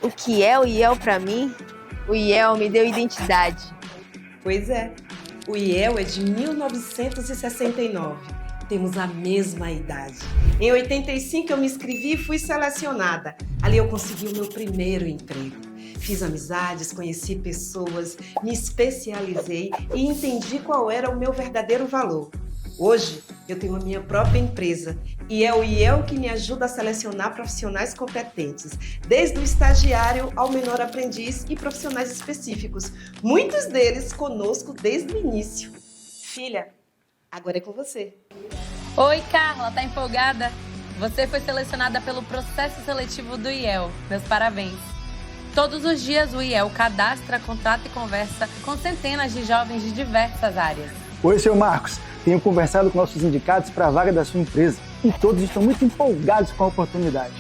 O que é o IEL para mim? O IEL me deu identidade. Pois é, o IEL é de 1969. Temos a mesma idade. Em 85 eu me inscrevi e fui selecionada. Ali eu consegui o meu primeiro emprego. Fiz amizades, conheci pessoas, me especializei e entendi qual era o meu verdadeiro valor. Hoje, eu tenho a minha própria empresa e é o IEL que me ajuda a selecionar profissionais competentes, desde o estagiário ao menor aprendiz e profissionais específicos, muitos deles conosco desde o início. Filha, agora é com você. Oi, Carla, tá empolgada? Você foi selecionada pelo processo seletivo do IEL. Meus parabéns. Todos os dias o IEL cadastra, contrata e conversa com centenas de jovens de diversas áreas. Oi, seu Marcos. Tenho conversado com nossos indicados para a vaga da sua empresa e todos estão muito empolgados com a oportunidade.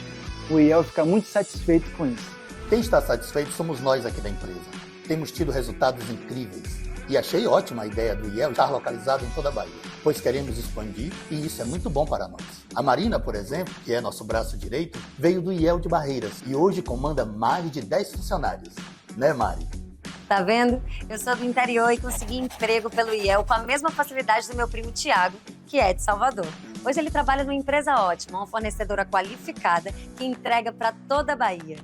O IEL fica muito satisfeito com isso. Quem está satisfeito somos nós aqui da empresa. Temos tido resultados incríveis e achei ótima a ideia do IEL estar localizado em toda a Bahia, pois queremos expandir e isso é muito bom para nós. A Marina, por exemplo, que é nosso braço direito, veio do IEL de Barreiras e hoje comanda mais de 10 funcionários. Né, Mari? Tá vendo? Eu sou do interior e consegui emprego pelo IEL com a mesma facilidade do meu primo Tiago, que é de Salvador. Hoje ele trabalha numa empresa ótima, uma fornecedora qualificada que entrega para toda a Bahia.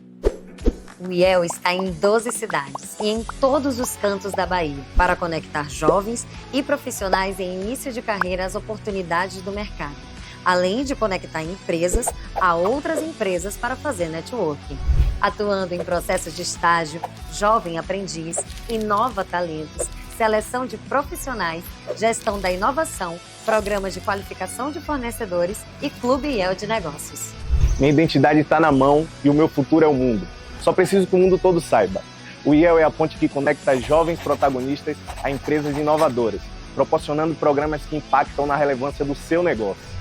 O IEL está em 12 cidades e em todos os cantos da Bahia para conectar jovens e profissionais em início de carreira às oportunidades do mercado, além de conectar empresas a outras empresas para fazer networking. Atuando em processos de estágio, jovem aprendiz, inova talentos, seleção de profissionais, gestão da inovação, programas de qualificação de fornecedores e Clube IEL de Negócios. Minha identidade está na mão e o meu futuro é o mundo. Só preciso que o mundo todo saiba. O IEL é a ponte que conecta jovens protagonistas a empresas inovadoras, proporcionando programas que impactam na relevância do seu negócio.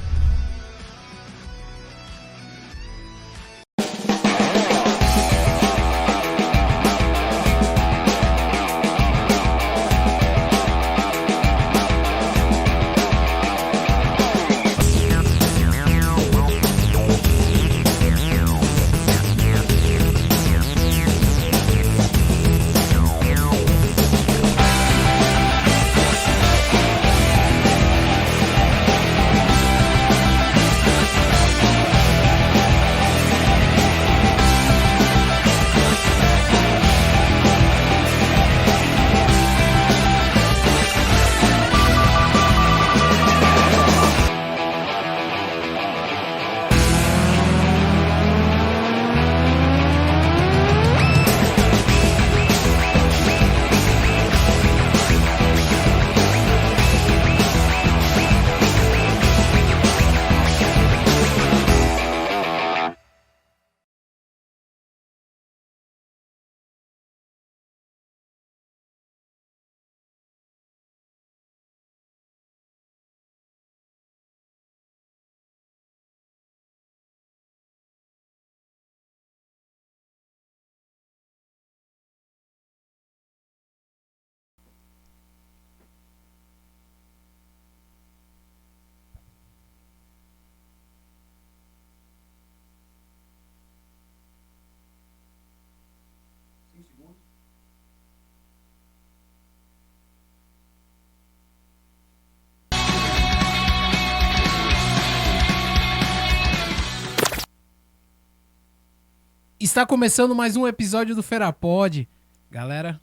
Está começando mais um episódio do Ferapod. Galera,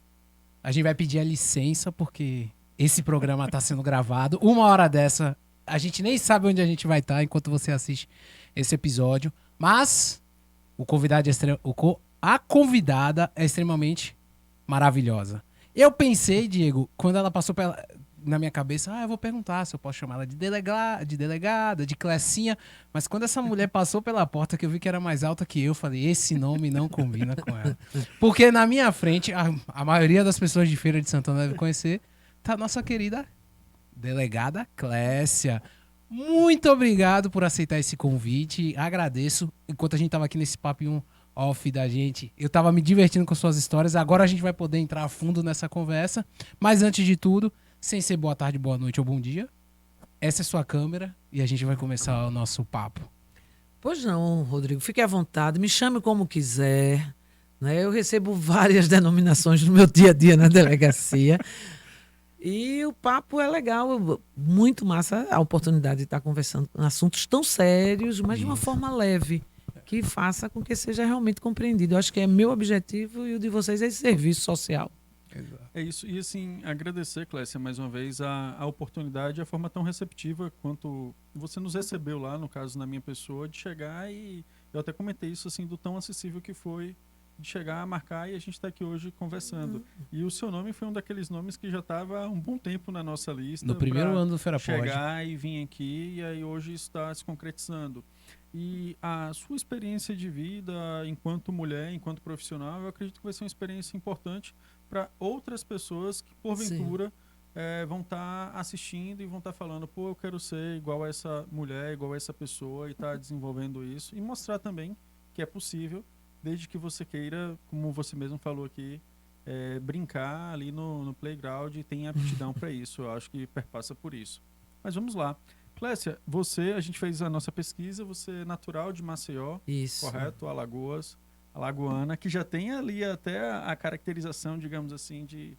a gente vai pedir a licença porque esse programa está sendo gravado. Uma hora dessa, a gente nem sabe onde a gente vai estar enquanto você assiste esse episódio. Mas a convidada é extremamente maravilhosa. Eu pensei, Diego, quando ela passou na minha cabeça, eu vou perguntar se eu posso chamar ela de delegada, de Clecinha. Mas quando essa mulher passou pela porta, que eu vi que era mais alta que eu falei, esse nome não combina com ela. Porque na minha frente, a maioria das pessoas de Feira de Santana deve conhecer, tá a nossa querida delegada Clécia. Muito obrigado por aceitar esse convite. Agradeço. Enquanto a gente tava aqui nesse papinho off da gente, eu tava me divertindo com suas histórias. Agora a gente vai poder entrar a fundo nessa conversa. Mas antes de tudo, sem ser boa tarde, boa noite ou bom dia, essa é sua câmera e a gente vai começar o nosso papo. Pois não, Rodrigo, fique à vontade, me chame como quiser, né? Eu recebo várias denominações no meu dia a dia na delegacia. E o papo é legal, muito massa a oportunidade de estar conversando com assuntos tão sérios, mas de uma forma leve, que faça com que seja realmente compreendido. Eu acho que é meu objetivo e o de vocês é esse serviço social. É isso. E assim, agradecer, Clécia, mais uma vez a oportunidade e a forma tão receptiva quanto você nos recebeu lá, no caso, na minha pessoa, de chegar e eu até comentei isso, assim, do tão acessível que foi de chegar, marcar e a gente está aqui hoje conversando. E o seu nome foi um daqueles nomes que já estava há um bom tempo na nossa lista. No primeiro ano do Feira chegar e vir aqui, e aí hoje está se concretizando. E a sua experiência de vida enquanto mulher, enquanto profissional, eu acredito que vai ser uma experiência importante para outras pessoas que, porventura, vão estar assistindo e vão estar falando, pô, eu quero ser igual a essa mulher, igual a essa pessoa, e estar desenvolvendo isso. E mostrar também que é possível, desde que você queira, como você mesmo falou aqui, brincar ali no playground e tem aptidão para isso. Eu acho que perpassa por isso. Mas vamos lá. Clécia, a gente fez a nossa pesquisa, você é natural de Maceió, Isso. Correto? Alagoas, alagoana, que já tem ali até a caracterização, digamos assim, de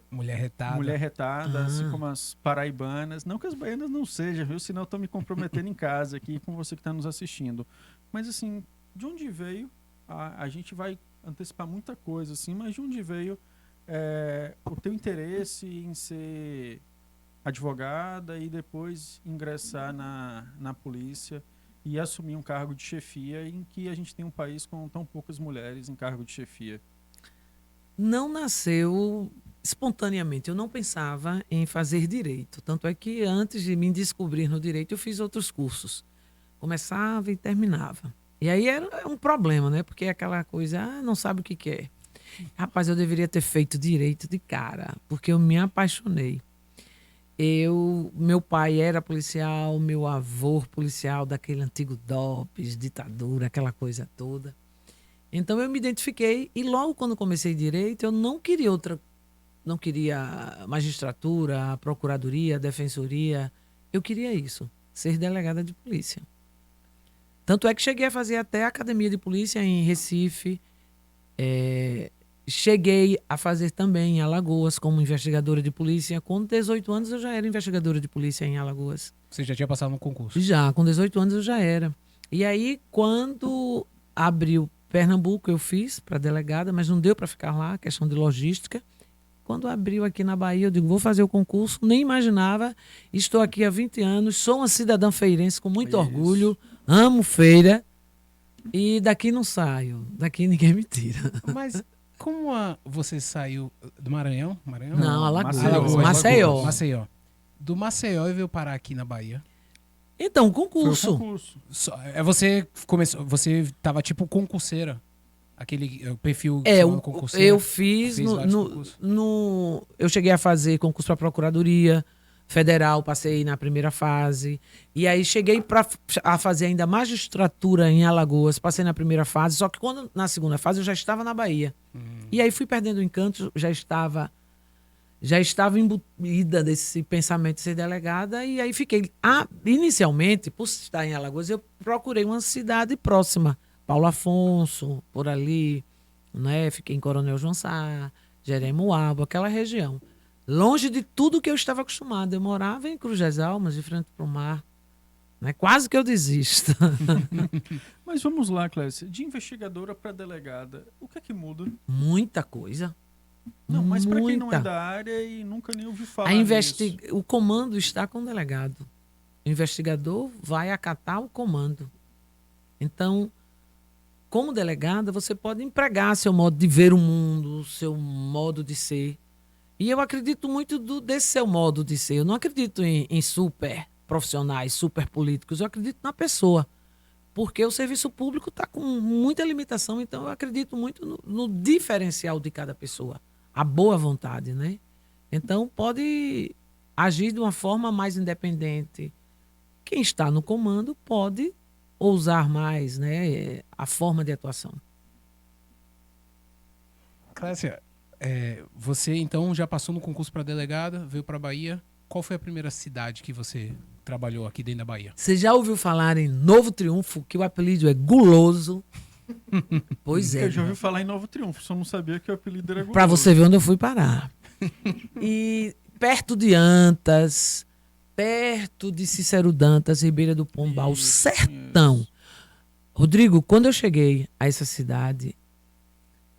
mulher retada. Mulher retada, assim como as paraibanas. Não que as baianas não sejam, viu? Senão eu estou me comprometendo em casa aqui com você que está nos assistindo. Mas assim, de onde veio, a gente vai antecipar muita coisa, assim, mas de onde veio o teu interesse em ser advogada e depois ingressar na polícia e assumir um cargo de chefia em que a gente tem um país com tão poucas mulheres em cargo de chefia? Não nasceu espontaneamente. Eu não pensava em fazer direito. Tanto é que antes de me descobrir no direito, eu fiz outros cursos. Começava e terminava. E aí era um problema, né? Porque é aquela coisa, não sabe o que quer. Rapaz, eu deveria ter feito direito de cara, porque eu me apaixonei. Meu pai era policial, meu avô policial daquele antigo DOPS, ditadura, aquela coisa toda. Então eu me identifiquei e logo quando comecei direito eu não queria magistratura, procuradoria, defensoria, eu queria isso, ser delegada de polícia. Tanto é que cheguei a fazer até a academia de polícia em Recife, cheguei a fazer também em Alagoas como investigadora de polícia. Com 18 anos eu já era investigadora de polícia em Alagoas. Você já tinha passado no concurso? Já, com 18 anos eu já era. E aí, quando abriu Pernambuco, eu fiz para delegada, mas não deu para ficar lá, questão de logística. Quando abriu aqui na Bahia, eu digo, vou fazer o concurso. Nem imaginava. Estou aqui há 20 anos, sou uma cidadã feirense com muito orgulho, amo feira e daqui não saio. Daqui ninguém me tira. Mas como você saiu do Maranhão? Não, Alagoas. Maceió. Maceió. Do Maceió e veio parar aqui na Bahia. Então, concurso. Você começou, você estava tipo concurseira. Aquele perfil concurseira. Eu fiz eu cheguei a fazer concurso para Procuradoria Federal, passei na primeira fase. E aí cheguei a fazer ainda magistratura em Alagoas, passei na primeira fase, só que na segunda fase eu já estava na Bahia. E aí fui perdendo o encanto, já estava embutida desse pensamento de ser delegada, e aí fiquei. Inicialmente, por estar em Alagoas, eu procurei uma cidade próxima, Paulo Afonso, por ali, né? Fiquei em Coronel João Sá, Jeremoabo, aquela região. Longe de tudo que eu estava acostumada. Eu morava em Cruz das Almas, de frente para o mar. Né? Quase que eu desisto. Mas vamos lá, Clécia. De investigadora para delegada, o que é que muda? Muita coisa. Não, mas para quem não é da área e nunca nem ouviu falar O comando está com o delegado. O investigador vai acatar o comando. Então, como delegada, você pode empregar seu modo de ver o mundo, seu modo de ser. E eu acredito muito desse seu modo de ser. Eu não acredito em super profissionais, super políticos. Eu acredito na pessoa. Porque o serviço público está com muita limitação. Então, eu acredito muito no diferencial de cada pessoa. A boa vontade, né? Então, pode agir de uma forma mais independente. Quem está no comando pode ousar mais, né, a forma de atuação. Clécia, você então já passou no concurso para delegada, veio para Bahia. Qual foi a primeira cidade que você trabalhou aqui dentro da Bahia? Você já ouviu falar em Novo Triunfo, que o apelido é Guloso? Pois é. Eu já ouvi falar em Novo Triunfo, só não sabia que o apelido era Guloso. Pra você ver onde eu fui parar. E perto de Antas, perto de Cícero Dantas, Ribeira do Pombal, Isso, sertão. isso. Rodrigo, quando eu cheguei a essa cidade,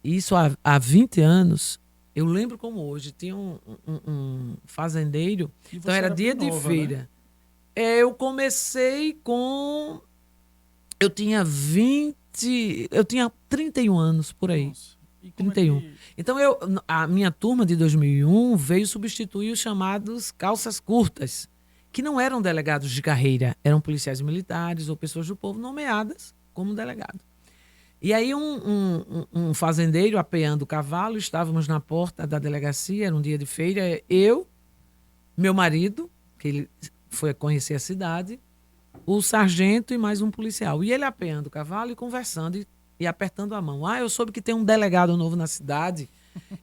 isso há 20 anos, eu lembro como hoje, tinha um fazendeiro, E então você era era dia bem de nova, feira. né? Eu comecei com... Eu tinha 31 anos, por aí. Nossa. E como é 31. que- Então, a minha turma de 2001 veio substituir os chamados calças curtas, que não eram delegados de carreira, eram policiais militares ou pessoas do povo nomeadas como delegado. E aí um fazendeiro apeando o cavalo, estávamos na porta da delegacia, era um dia de feira, eu, meu marido, que ele foi conhecer a cidade, o sargento e mais um policial. E ele apeando o cavalo e conversando e apertando a mão. Eu soube que tem um delegado novo na cidade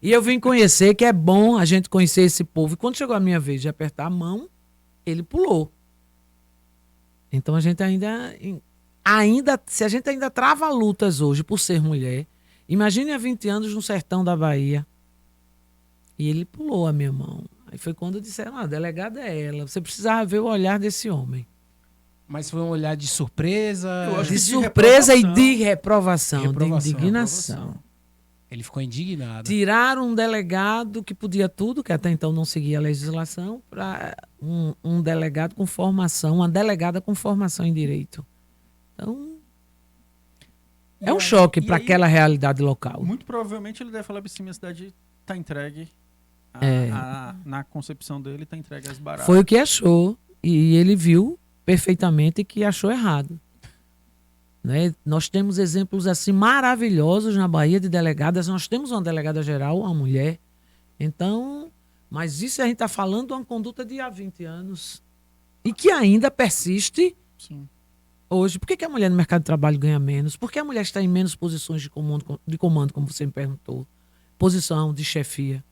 e eu vim conhecer, que é bom a gente conhecer esse povo. E quando chegou a minha vez de apertar a mão, ele pulou. Então a gente se a gente ainda trava lutas hoje por ser mulher, imagine há 20 anos no sertão da Bahia. E ele pulou a minha mão. Aí foi quando disseram, a delegada é ela. Você precisava ver o olhar desse homem. Mas foi um olhar de surpresa. Eu acho De que de surpresa e reprovação. de reprovação, de Reprovação. indignação. Ele ficou indignado. Tiraram um delegado que podia tudo, que até então não seguia a legislação, para um delegado com formação, uma delegada com formação em direito. Então, E é um aí- choque e para aí, aquela realidade local. Muito provavelmente ele deve falar assim, minha cidade tá entregue. É. Na concepção dele, tá entregue às baratas. Foi o que achou, e ele viu perfeitamente que achou errado. Né? Nós temos exemplos assim maravilhosos na Bahia de delegadas. Nós temos uma delegada geral, uma mulher. Então, mas isso a gente está falando de uma conduta de há 20 anos e que ainda persiste Sim. hoje. Por que a mulher no mercado de trabalho ganha menos? Por que a mulher está em menos posições de comando, como você me perguntou? Posição de chefia.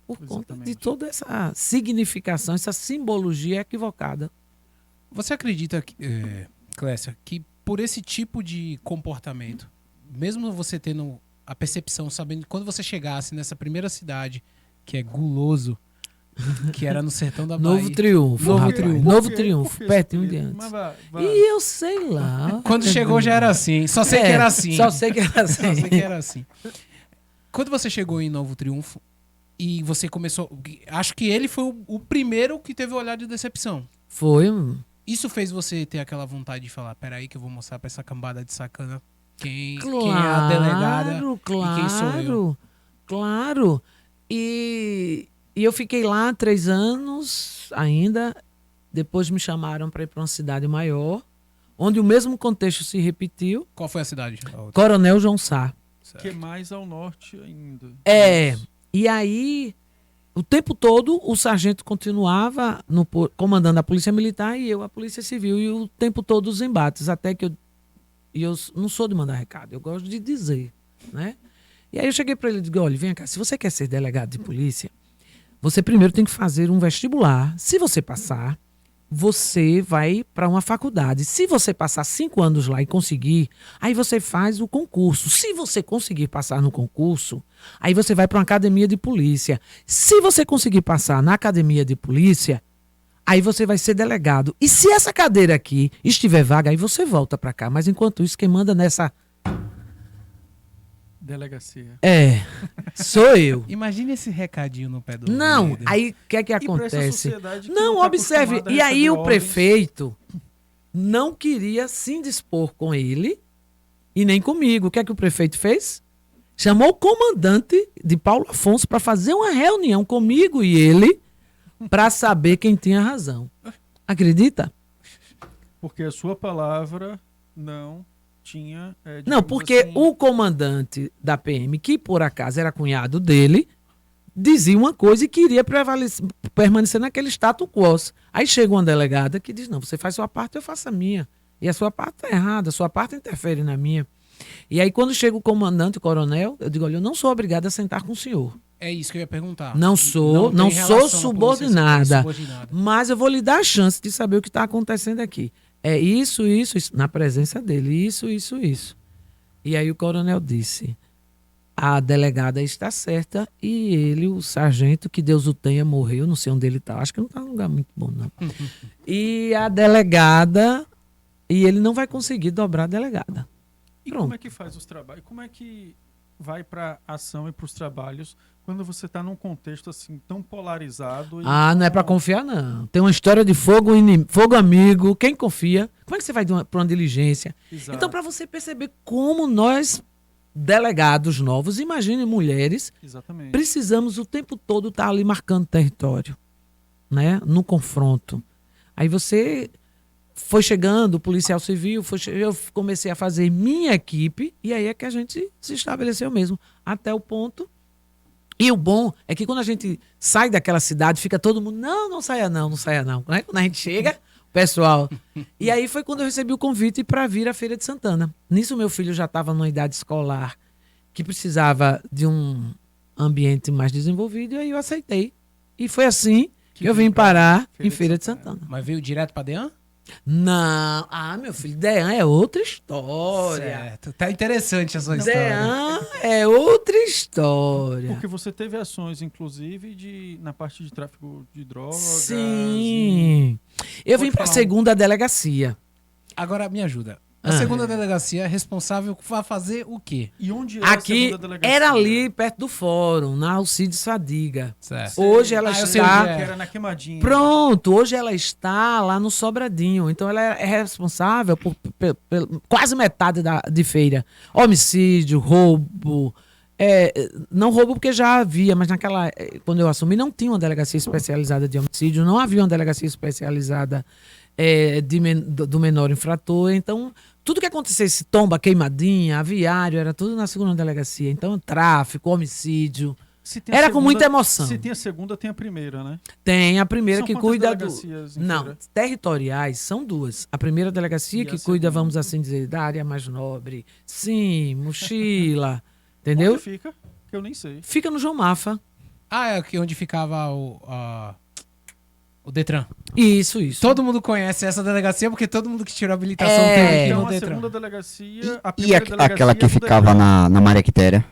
Por conta de Exatamente. toda essa significação, essa simbologia equivocada. Você acredita, Clécia, que por esse tipo de comportamento, mesmo você tendo a percepção, sabendo que quando você chegasse nessa primeira cidade, que é Guloso, que era no sertão da Bahia... Novo Triunfo, Novo rapaz. Triunfo. Novo Por Triunfo, que pertinho esse de apelido? antes. Mas vai. E eu sei lá. Quando chegou já era assim. Só sei que era assim. Só sei que era assim. Só sei que era assim. Quando você chegou em Novo Triunfo e você começou... Acho que ele foi o primeiro que teve o olhar de decepção. Foi. Isso fez você ter aquela vontade de falar, peraí que eu vou mostrar pra essa cambada de sacana quem Claro, é a delegada claro, e quem sou eu. Claro. E eu fiquei lá 3 anos ainda. Depois me chamaram para ir para uma cidade maior, onde o mesmo contexto se repetiu. Qual foi a cidade? Coronel João Sá. Que é mais ao norte ainda. É. E aí, o tempo todo, o sargento continuava comandando a polícia militar e eu a polícia civil. E o tempo todo os embates, até que eu não sou de mandar recado, eu gosto de dizer, né? E aí eu cheguei para ele e digo, olha, vem cá, se você quer ser delegado de polícia, você primeiro tem que fazer um vestibular. Se você passar, você vai para uma faculdade. Se você passar 5 anos lá e conseguir, aí você faz o concurso. Se você conseguir passar no concurso, aí você vai para uma academia de polícia. Se você conseguir passar na academia de polícia, aí você vai ser delegado. E se essa cadeira aqui estiver vaga, aí você volta para cá. Mas enquanto isso, quem manda nessa... Delegacia. Sou eu. Imagine esse recadinho no pé do Não, ouvido. aí o que é que E pra essa acontece? sociedade que Não, tá observe. acostumada a E aí receber o ordens. prefeito não queria se indispor com ele e nem comigo. O que é que o prefeito fez? Chamou o comandante de Paulo Afonso para fazer uma reunião comigo e ele para saber quem tinha razão. Acredita? Porque a sua palavra não tinha... Não, digamos porque assim, o comandante da PM, que por acaso era cunhado dele, dizia uma coisa e queria permanecer naquele status quo. Aí chega uma delegada que diz, não, você faz sua parte, eu faço a minha. E a sua parte está errada, a sua parte interfere na minha. E aí quando chega o comandante, o coronel, eu digo, olha, eu não sou obrigada a sentar com o senhor. É isso que eu ia perguntar. Não sou, não tem sou relação à polícia subordinada. subordinada. Mas eu vou lhe dar a chance de saber o que está acontecendo aqui. É isso, na presença dele, isso. E aí o coronel disse, a delegada está certa e ele, o sargento, que Deus o tenha, morreu, não sei onde ele está, acho que não está num lugar muito bom, não. E a delegada, e ele não vai conseguir dobrar a delegada. E Pronto. como é que faz os trabalhos? Como é que vai para ação e para os trabalhos quando você está num contexto assim tão polarizado? Não é para confiar, não. Tem uma história de fogo amigo, quem confia? Como é que você vai para uma diligência? Exato. Então, para você perceber como nós, delegados novos, imagine mulheres, Exatamente. precisamos o tempo todo estar ali marcando território, né? No confronto. Aí você foi chegando, o policial civil, eu comecei a fazer minha equipe, e aí é que a gente se estabeleceu mesmo, até o ponto. E o bom é que quando a gente sai daquela cidade, fica todo mundo, não saia não. Né? Quando a gente chega, o pessoal. E aí foi quando eu recebi o convite para vir à Feira de Santana. Nisso, meu filho já estava numa idade escolar que precisava de um ambiente mais desenvolvido, e aí eu aceitei. E foi assim que eu vim parar em Feira de Santana. Mas veio direto pra Dean? Não. Meu filho, Dean é outra história. Certo. Tá interessante a sua história. Dean é outra história. Porque você teve ações, inclusive, na parte de tráfico de drogas. Sim. Eu vim para a falar segunda delegacia. Agora, me ajuda. A segunda delegacia é responsável por fazer o quê? E onde era a Aqui segunda delegacia? era ali perto do fórum, na Alcides Fadiga. Certo. Hoje ela eu sei está... onde é. Que era na Queimadinha. Pronto, hoje ela está lá no Sobradinho. Então ela é responsável por quase metade de feira. Homicídio, roubo. Não roubo porque já havia, mas quando eu assumi, não tinha uma delegacia especializada de homicídio, não havia uma delegacia especializada do menor infrator. Então, tudo que acontecesse, tomba, queimadinha, aviário, era tudo na segunda delegacia. Então, tráfico, homicídio. Era com muita emoção. Se tem a segunda, tem a primeira, né? Tem a primeira São que quantas cuida delegacias em Não, Feira? territoriais são duas. A primeira delegacia E que a cuida, segunda? vamos assim dizer, da área mais nobre. Sim, mochila. Entendeu? Onde fica? Que eu nem sei. Fica no João Mafa. É aqui onde ficava o Detran. Isso. Todo mundo conhece essa delegacia porque todo mundo que tirou a habilitação É. teve aqui Então no a Detran. segunda delegacia... A E primeira delegacia aquela que é do ficava Detran. na Maria Quitéria?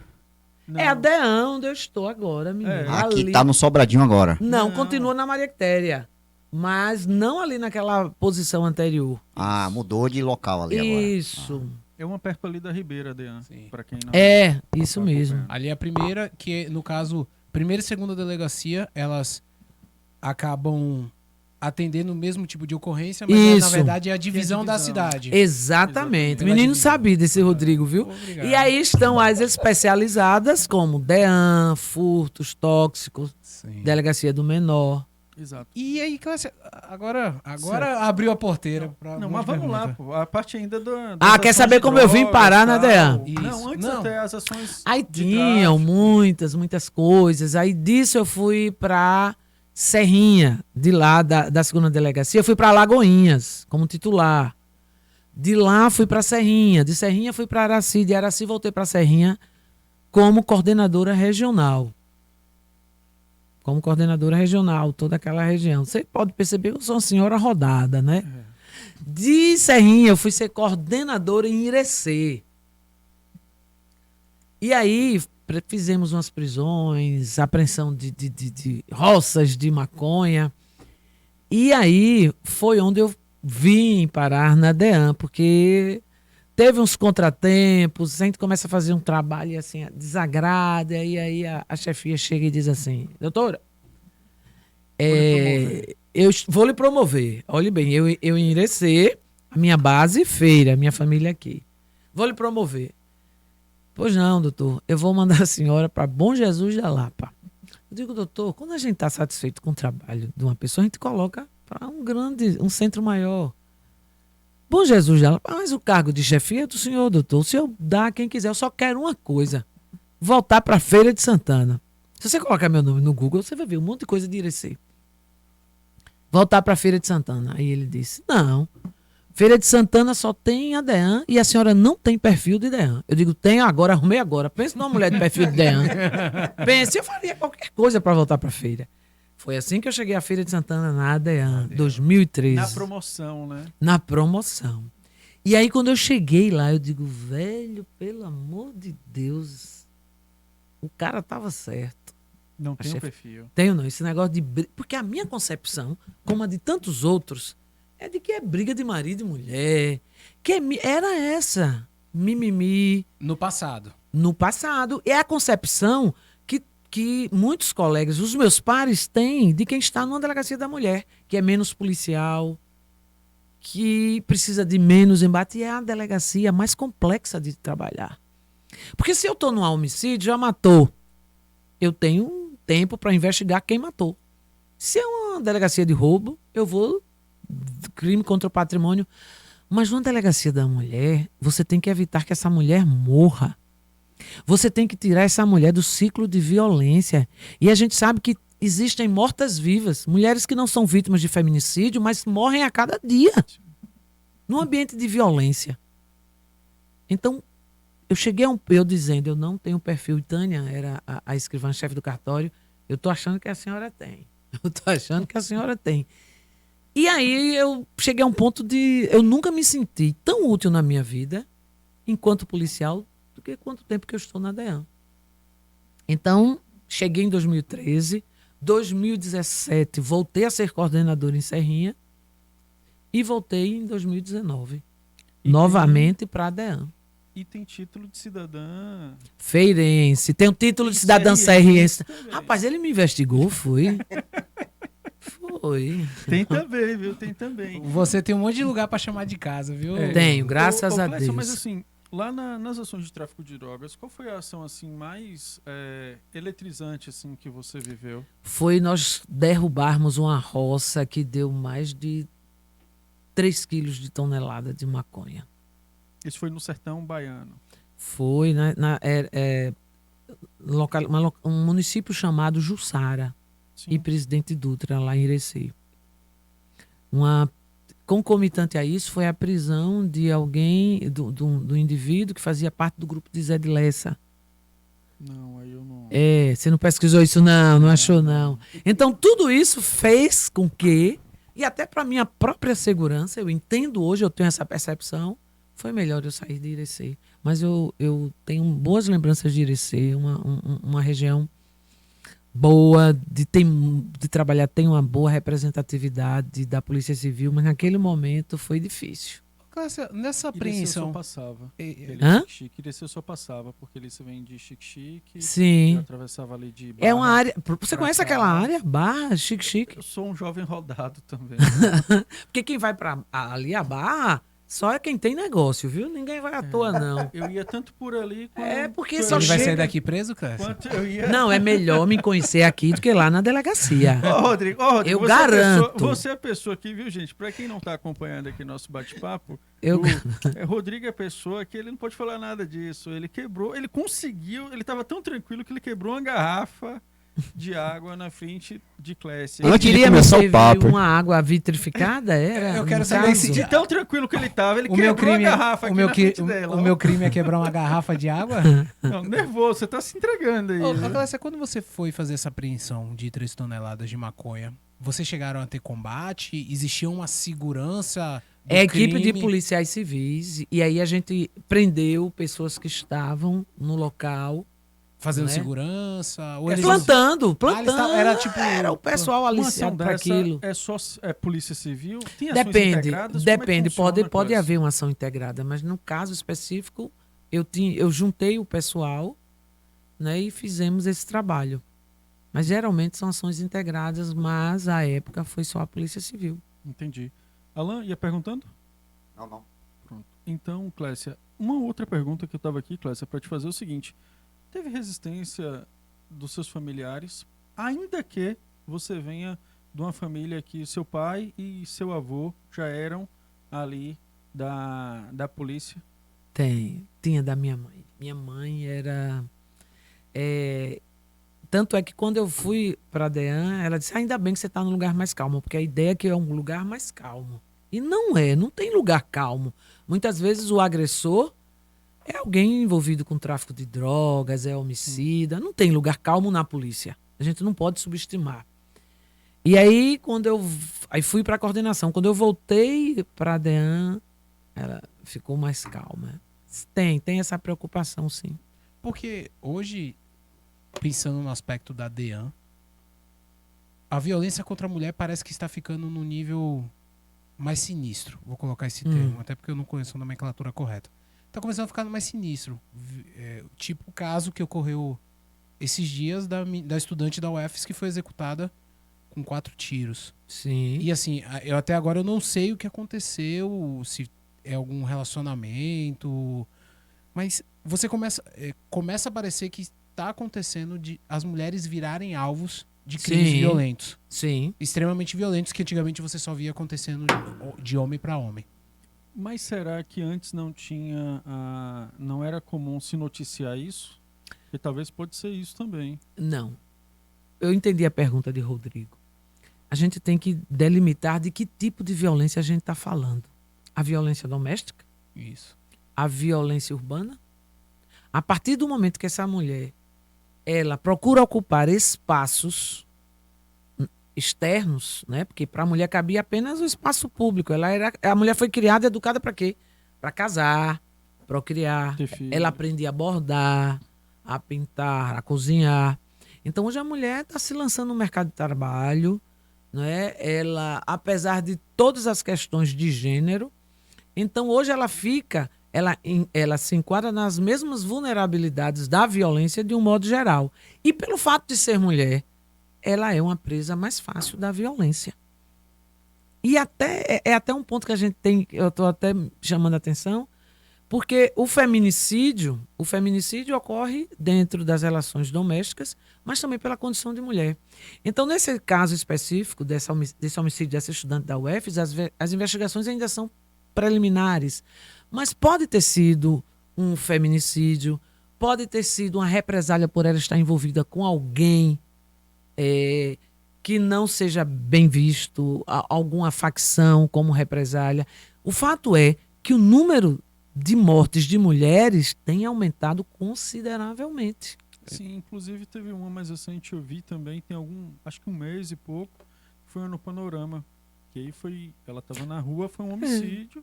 Não. É a DEAN onde eu estou agora, menino. Aqui Ali. tá no Sobradinho agora. Não, continua na Maria Quitéria. Mas não ali naquela posição anterior. Ah, mudou de local ali agora. Isso. É uma perto ali da Ribeira, Dean. Sim. Pra quem não... Isso tá mesmo. acompanhando. Ali é a primeira, que no caso, primeira e segunda delegacia, elas acabam atendendo o mesmo tipo de ocorrência, mas na Isso. verdade é a divisão da divisão. cidade. Exatamente. Exatamente. Menino sabia desse Rodrigo, viu? Obrigado. E aí estão as especializadas como DEAN, furtos, tóxicos, Sim. delegacia do menor. Exato. E aí, Cláudia, agora abriu a porteira pra Não, um mas monte de vamos lá, pergunta. pô. A parte ainda das Quer ações saber de como eu vim drogas, parar na tal. DEAN? Não, Isso. antes Não. até as ações Aí de tinham tráfico. muitas coisas. Aí disso eu fui pra Serrinha, de lá da segunda delegacia. Eu fui pra Lagoinhas, como titular. De lá fui pra Serrinha. De Serrinha fui pra Araci. De Araci voltei pra Serrinha como coordenadora regional. Como coordenadora regional, toda aquela região. Você pode perceber que eu sou uma senhora rodada, né? De Serrinha eu fui ser coordenadora em Irecê. E aí fizemos umas prisões, apreensão de roças de maconha. E aí foi onde eu vim parar na DEAN, porque teve uns contratempos, a gente começa a fazer um trabalho e assim, desagrada, e aí a chefia chega e diz assim, doutora, eu vou lhe promover. Olhe bem, eu em Irecê, a minha base, Feira, minha família aqui. Vou lhe promover. Pois não, doutor, eu vou mandar a senhora para Bom Jesus da Lapa. Eu digo, doutor, quando a gente está satisfeito com o trabalho de uma pessoa, a gente coloca para um centro maior. Bom Jesus da Lapa, mas o cargo de chefia é do senhor, doutor. O senhor dá a quem quiser, eu só quero uma coisa, voltar para a Feira de Santana. Se você colocar meu nome no Google, você vai ver um monte de coisa de Irecê. Voltar para a Feira de Santana. Aí ele disse, não, Feira de Santana só tem a DEAN e a senhora não tem perfil de DEAN. Eu digo, tenho agora, arrumei agora. Pensa numa mulher de perfil de DEAN. Pense, eu faria qualquer coisa para voltar para a feira. Foi assim que eu cheguei à Feira de Santana, na ADEAN, 2013. Na promoção, né? Na promoção. E aí, quando eu cheguei lá, eu digo, velho, pelo amor de Deus, o cara tava certo. Não tem um chefe- perfil. Tenho não, esse negócio de briga. Porque a minha concepção, como a de tantos outros, é de que é briga de marido e mulher. Era essa. Mimimi. No passado. No passado. É a concepção que muitos colegas, os meus pares, têm de quem está numa delegacia da mulher, que é menos policial, que precisa de menos embate. E é a delegacia mais complexa de trabalhar. Porque se eu estou num homicídio, já matou. Eu tenho um tempo para investigar quem matou. Se é uma delegacia de roubo, eu vou crime contra o patrimônio. Mas numa delegacia da mulher, você tem que evitar que essa mulher morra. Você tem que tirar essa mulher do ciclo de violência. E a gente sabe que existem mortas-vivas, mulheres que não são vítimas de feminicídio, mas morrem a cada dia num ambiente de violência. Então, eu cheguei eu dizendo, eu não tenho perfil. Tânia era a escrivã-chefe do cartório. Eu tô achando que a senhora tem. Eu tô achando que a senhora tem. E aí eu cheguei a um ponto de... Eu nunca me senti tão útil na minha vida, enquanto policial, do que quanto tempo que eu estou na DEAN. Então, cheguei em 2013, 2017, voltei a ser coordenador em Serrinha e voltei em 2019, novamente para a DEAN. E tem título de cidadã. Feirense, tem um título de cidadã serriense. Rapaz, ele me investigou, foi. Foi. Tem também, viu? Tem também. Você tem um monte de lugar pra chamar de casa, viu? Tenho, graças a Clécio, Deus. Mas assim, lá nas ações de tráfico de drogas, qual foi a ação assim mais eletrizante assim que você viveu? Foi nós derrubarmos uma roça que deu mais de 3 quilos de tonelada de maconha. Isso foi no sertão baiano. Foi um município chamado Jussara. Sim. E Presidente Dutra, lá em Irecê. Concomitante a isso foi a prisão de alguém, do indivíduo que fazia parte do grupo de Zé de Lessa. Não, aí eu não... Você não pesquisou isso não achou não. Então tudo isso fez com que, e até para minha própria segurança, eu entendo hoje, eu tenho essa percepção, foi melhor eu sair de Irecê. Mas eu tenho boas lembranças de Irecê, uma região boa, de trabalhar, tem uma boa representatividade da Polícia Civil, mas naquele momento foi difícil. Cláudia, nessa Irecê apreensão... só passava. Hã? Irecê só passava, porque ele vem de Xique-Chique. Sim. E atravessava ali de Barra. É uma área... Você pra conhece cá. aquela área? Barra, Chique-Chique? Eu sou um jovem rodado também. Porque quem vai para ali a Barra só é quem tem negócio, viu? Ninguém vai à toa, não. Eu ia tanto por ali... Porque Ele só vai sair chega... daqui preso, Cláudio? Quanto eu ia... Não, é melhor me conhecer aqui do que lá na delegacia. Ô, Rodrigo, Eu você garanto. Você é a pessoa aqui, viu, gente? Pra quem não tá acompanhando aqui nosso bate-papo, Rodrigo é a pessoa que ele não pode falar nada disso. Ele conseguiu, ele tava tão tranquilo que ele quebrou uma garrafa de água na frente de Clécia. Ele queria me servir uma água vitrificada, era? Eu quero no saber caso? se... De tão tranquilo que ele tava, ele O meu quebrou crime, a garrafa aqui na frente dela. o meu crime é quebrar uma garrafa de água? Não, nervoso, você tá se entregando aí. Ô, né? Cláudia, quando você foi fazer essa apreensão de 3 toneladas de maconha, vocês chegaram a ter combate? Existia uma segurança do Equipe crime? de policiais civis. E aí a gente prendeu pessoas que estavam no local. Fazendo né? segurança? Ou Plantando. Era o pessoal Uma ação aliciado para dessa aquilo. é só polícia civil? Tem ações Depende, integradas? Como é que funciona, pode Clécio? haver uma ação integrada, mas no caso específico, eu juntei o pessoal, né, e fizemos esse trabalho. Mas geralmente são ações integradas, mas à época foi só a Polícia Civil. Entendi. Alan, ia perguntando? Não. Pronto. Então, Clécia, uma outra pergunta que eu estava aqui, Clécia, para te fazer é o seguinte. Teve resistência dos seus familiares, ainda que você venha de uma família que seu pai e seu avô já eram ali da polícia? Tinha da minha mãe. Minha mãe era... tanto é que quando eu fui para a DEAN, ela disse, ainda bem que você está num lugar mais calmo, porque a ideia é que é um lugar mais calmo. E não tem lugar calmo. Muitas vezes o agressor é alguém envolvido com tráfico de drogas, é homicida. Não tem lugar calmo na polícia. A gente não pode subestimar. E aí, aí fui para a coordenação. Quando eu voltei para a DEAN, ela ficou mais calma. Tem essa preocupação, sim. Porque hoje, pensando no aspecto da DEAN, a violência contra a mulher parece que está ficando no nível mais sinistro. Vou colocar esse termo, até porque eu não conheço a nomenclatura correta. Está começando a ficar mais sinistro. Tipo o caso que ocorreu esses dias da estudante da UFES que foi executada com 4 tiros. Sim. E assim, eu até agora eu não sei o que aconteceu, se é algum relacionamento, mas você começa a parecer que está acontecendo de as mulheres virarem alvos de crimes violentos. Sim. Extremamente violentos, que antigamente você só via acontecendo de homem para homem. Mas será que antes não era comum se noticiar isso? E talvez pode ser isso também. Não. Eu entendi a pergunta de Rodrigo. A gente tem que delimitar de que tipo de violência a gente está falando. A violência doméstica? Isso. A violência urbana? A partir do momento que essa mulher ela procura ocupar espaços externos, né? Porque para a mulher cabia apenas o espaço público. A mulher foi criada e educada para quê? Para casar, procriar. Ela aprendia a bordar, a pintar, a cozinhar. Então hoje a mulher está se lançando no mercado de trabalho, né? Ela, apesar de todas as questões de gênero, então hoje ela se enquadra nas mesmas vulnerabilidades da violência de um modo geral. E pelo fato de ser mulher, ela é uma presa mais fácil da violência. E é até um ponto que a gente tem, eu estou até chamando a atenção, porque o feminicídio ocorre dentro das relações domésticas, mas também pela condição de mulher. Então, nesse caso específico, desse homicídio dessa estudante da UFES, as investigações ainda são preliminares. Mas pode ter sido um feminicídio, pode ter sido uma represália por ela estar envolvida com alguém que não seja bem visto, alguma facção como represália. O fato é que o número de mortes de mulheres tem aumentado consideravelmente. Sim, inclusive teve uma mais recente, eu vi também, tem acho que um mês e pouco, foi no Panorama. Que aí ela estava na rua, foi um homicídio.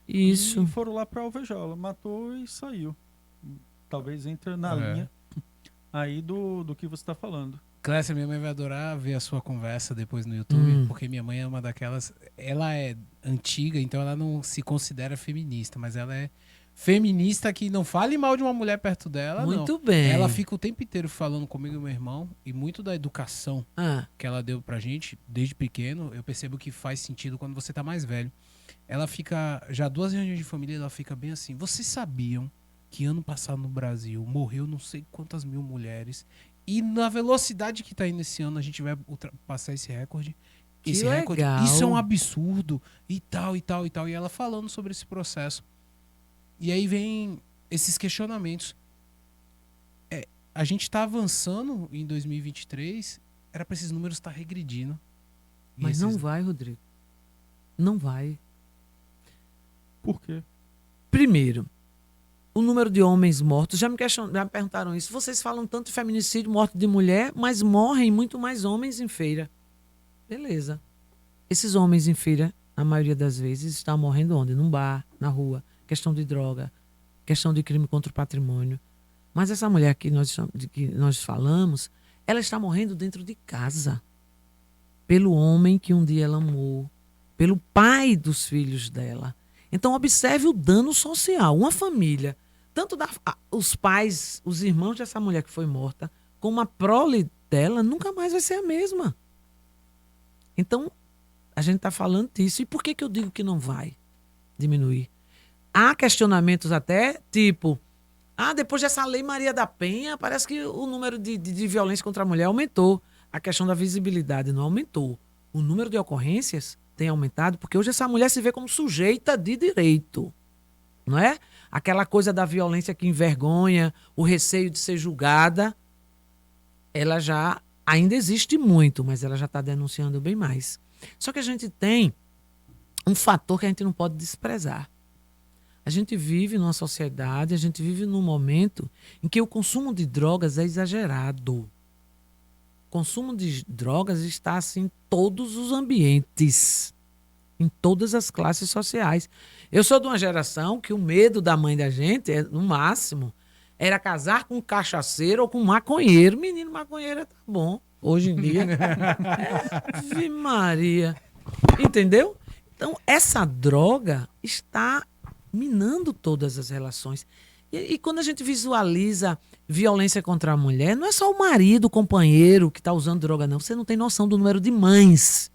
Isso. E foram lá para alvejá-la, matou e saiu. Talvez entre na linha aí do que você está falando. Clécia, minha mãe vai adorar ver a sua conversa depois no YouTube, porque minha mãe é uma daquelas... Ela é antiga, então ela não se considera feminista, mas ela é feminista que não fale mal de uma mulher perto dela, Muito não. bem. Ela fica o tempo inteiro falando comigo e meu irmão, e muito da educação que ela deu pra gente, desde pequeno, eu percebo que faz sentido quando você tá mais velho. Ela fica, já 2 reuniões de família, ela fica bem assim, vocês sabiam que ano passado no Brasil morreu não sei quantas mil mulheres, e na velocidade que tá indo esse ano a gente vai ultrapassar esse recorde. Esse recorde, isso é um absurdo, e tal, e tal, e tal. E ela falando sobre esse processo. E aí vem esses questionamentos. A gente tá avançando em 2023, era para esses números estar regredindo. Mas não vai, Rodrigo. Não vai. Por quê? Primeiro, o número de homens mortos, já me perguntaram isso. Vocês falam tanto de feminicídio, morte de mulher, mas morrem muito mais homens em feira. Beleza. Esses homens em feira, a maioria das vezes, estão morrendo onde? Num bar, na rua. Questão de droga, questão de crime contra o patrimônio. Mas essa mulher que nós falamos, ela está morrendo dentro de casa. Pelo homem que um dia ela amou. Pelo pai dos filhos dela. Então, observe o dano social. Uma família, tanto os pais, os irmãos dessa mulher que foi morta, como a prole dela, nunca mais vai ser a mesma. Então, a gente está falando disso. E por que eu digo que não vai diminuir? Há questionamentos até, tipo, depois dessa lei Maria da Penha, parece que o número de violência contra a mulher aumentou. A questão da visibilidade não aumentou. O número de ocorrências tem aumentado, porque hoje essa mulher se vê como sujeita de direito, não é? Aquela coisa da violência que envergonha, o receio de ser julgada, ela já ainda existe muito, mas ela já está denunciando bem mais. Só que a gente tem um fator que a gente não pode desprezar. A gente vive numa sociedade, a gente vive num momento em que o consumo de drogas é exagerado. consumo de drogas está assim em todos os ambientes, em todas as classes sociais. Eu sou de uma geração que o medo da mãe da gente, no máximo, era casar com um cachaceiro ou com um maconheiro. Menino maconheiro tá bom, hoje em dia. Ave Maria. Entendeu? Então, essa droga está minando todas as relações. E quando a gente visualiza violência contra a mulher, não é só o marido, o companheiro que está usando droga, não. Você não tem noção do número de mães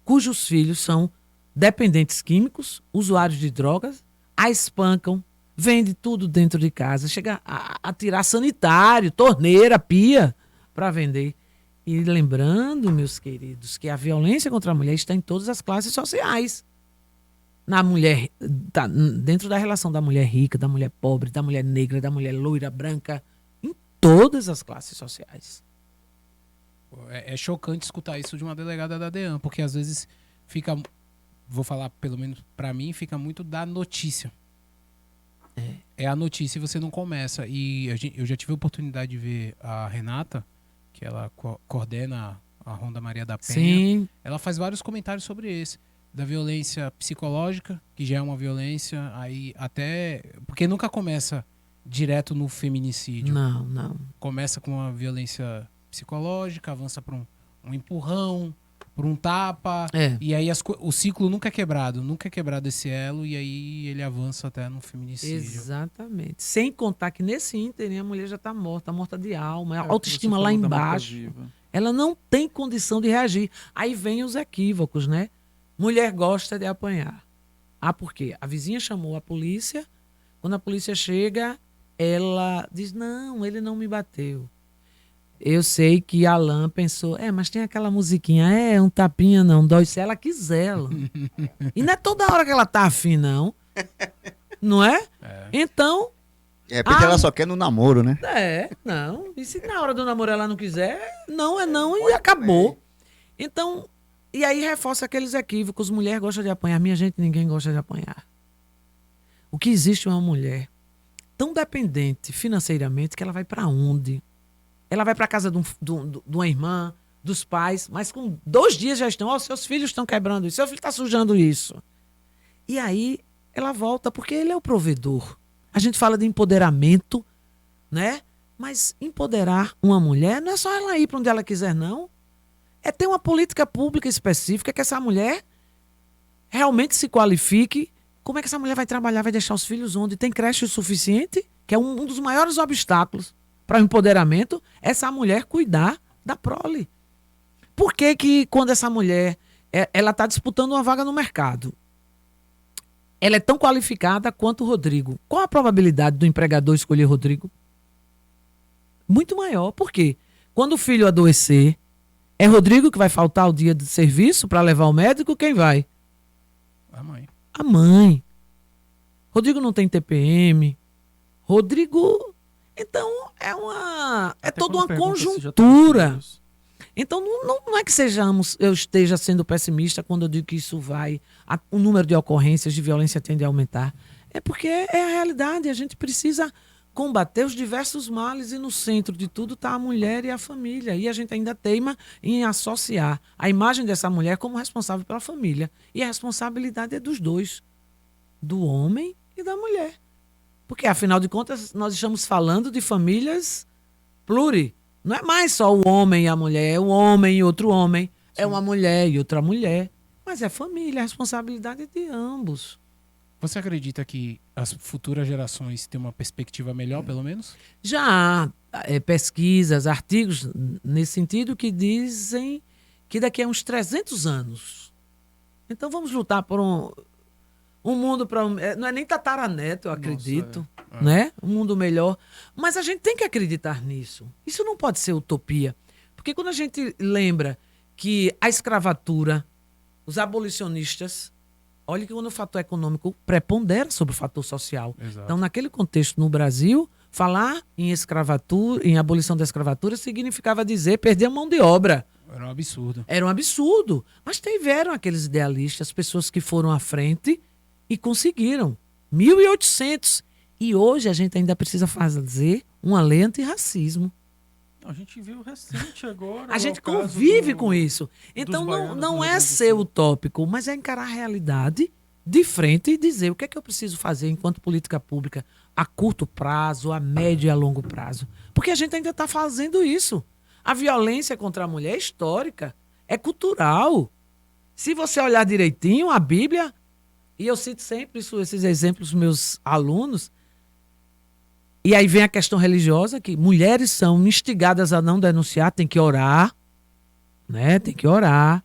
cujos filhos são dependentes químicos, usuários de drogas, a espancam, vende tudo dentro de casa, chega a tirar sanitário, torneira, pia para vender. E lembrando, meus queridos, que a violência contra a mulher está em todas as classes sociais. Na mulher, dentro da relação da mulher rica, da mulher pobre, da mulher negra, da mulher loira, branca, em todas as classes sociais. É chocante escutar isso de uma delegada da DEAN, porque às vezes fica, vou falar pelo menos pra mim, fica muito da notícia. É a notícia e você não começa. E eu já tive a oportunidade de ver a Renata, que ela coordena a Ronda Maria da Penha. Sim. Ela faz vários comentários sobre esse. Da violência psicológica, que já é uma violência, aí até... Porque nunca começa direto no feminicídio. Não. Começa com uma violência psicológica, avança para um empurrão, por um tapa, e aí o ciclo nunca é quebrado esse elo, e aí ele avança até no feminicídio. Exatamente. Sem contar que nesse ínterim a mulher já está morta de alma, a autoestima lá embaixo. Ela não tem condição de reagir. Aí vem os equívocos, né? Mulher gosta de apanhar. Por quê? A vizinha chamou a polícia. Quando a polícia chega, ela diz, não, ele não me bateu. Eu sei que a Alain pensou, mas tem aquela musiquinha, um tapinha não, dói se ela quiser. E não é toda hora que ela tá afim, não. Não é? Então... porque ela só quer no namoro, né? Não. E se na hora do namoro ela não quiser, não é não e acabou. Então... E aí reforça aqueles equívocos. Mulher gosta de apanhar. Minha gente, ninguém gosta de apanhar. O que existe é uma mulher tão dependente financeiramente que ela vai para onde? Ela vai para casa de uma irmã, dos pais, mas com 2 dias já estão. Seus filhos estão quebrando isso, seu filho está sujando isso. E aí ela volta porque ele é o provedor. A gente fala de empoderamento, né? Mas empoderar uma mulher não é só ela ir para onde ela quiser, não. É ter uma política pública específica que essa mulher realmente se qualifique. Como é que essa mulher vai trabalhar, vai deixar os filhos onde? Tem creche o suficiente? Que é um dos maiores obstáculos para o empoderamento, essa mulher cuidar da prole. Por que quando essa mulher ela está disputando uma vaga no mercado, ela é tão qualificada quanto o Rodrigo? Qual a probabilidade do empregador escolher Rodrigo? Muito maior. Por quê? Quando o filho adoecer, é Rodrigo que vai faltar ao dia de serviço para levar ao médico? Quem vai? A mãe. A mãe. Rodrigo não tem TPM. Rodrigo... Então, é toda uma conjuntura. Então, não é que eu esteja sendo pessimista quando eu digo que isso o número de ocorrências de violência tende a aumentar. É porque é a realidade. A gente precisa combater os diversos males e no centro de tudo está a mulher e a família. E a gente ainda teima em associar a imagem dessa mulher como responsável pela família. E a responsabilidade é dos dois, do homem e da mulher. Porque, afinal de contas, nós estamos falando de famílias pluri. Não é mais só o homem e a mulher, é o homem e outro homem, é uma mulher e outra mulher. Mas é família, a responsabilidade é de ambos. Você acredita que as futuras gerações têm uma perspectiva melhor, pelo menos? Já há pesquisas, artigos nesse sentido que dizem que daqui a uns 300 anos. Então vamos lutar por um mundo para... Não é nem tataraneto, eu acredito. Nossa, né? Um mundo melhor. Mas a gente tem que acreditar nisso. Isso não pode ser utopia. Porque quando a gente lembra que a escravatura, os abolicionistas... Olha que quando o fator econômico prepondera sobre o fator social. Exato. Então, naquele contexto, no Brasil, falar em escravatura, em abolição da escravatura, significava dizer perder a mão de obra. Era um absurdo. Era um absurdo. Mas tiveram aqueles idealistas, pessoas que foram à frente e conseguiram. 1800. E hoje a gente ainda precisa fazer uma lei antirracismo. A gente viu recente agora. A gente o caso convive com isso. Então dos baianos não no Rio é Grande do ser Sul. utópico, mas é encarar a realidade de frente e dizer o que é que eu preciso fazer enquanto política pública a curto prazo, a médio e a longo prazo. Porque a gente ainda está fazendo isso. A violência contra a mulher é histórica, é cultural. Se você olhar direitinho, a Bíblia, e eu cito sempre esses exemplos dos meus alunos, e aí vem a questão religiosa, que mulheres são instigadas a não denunciar, tem que orar, né? Tem que orar.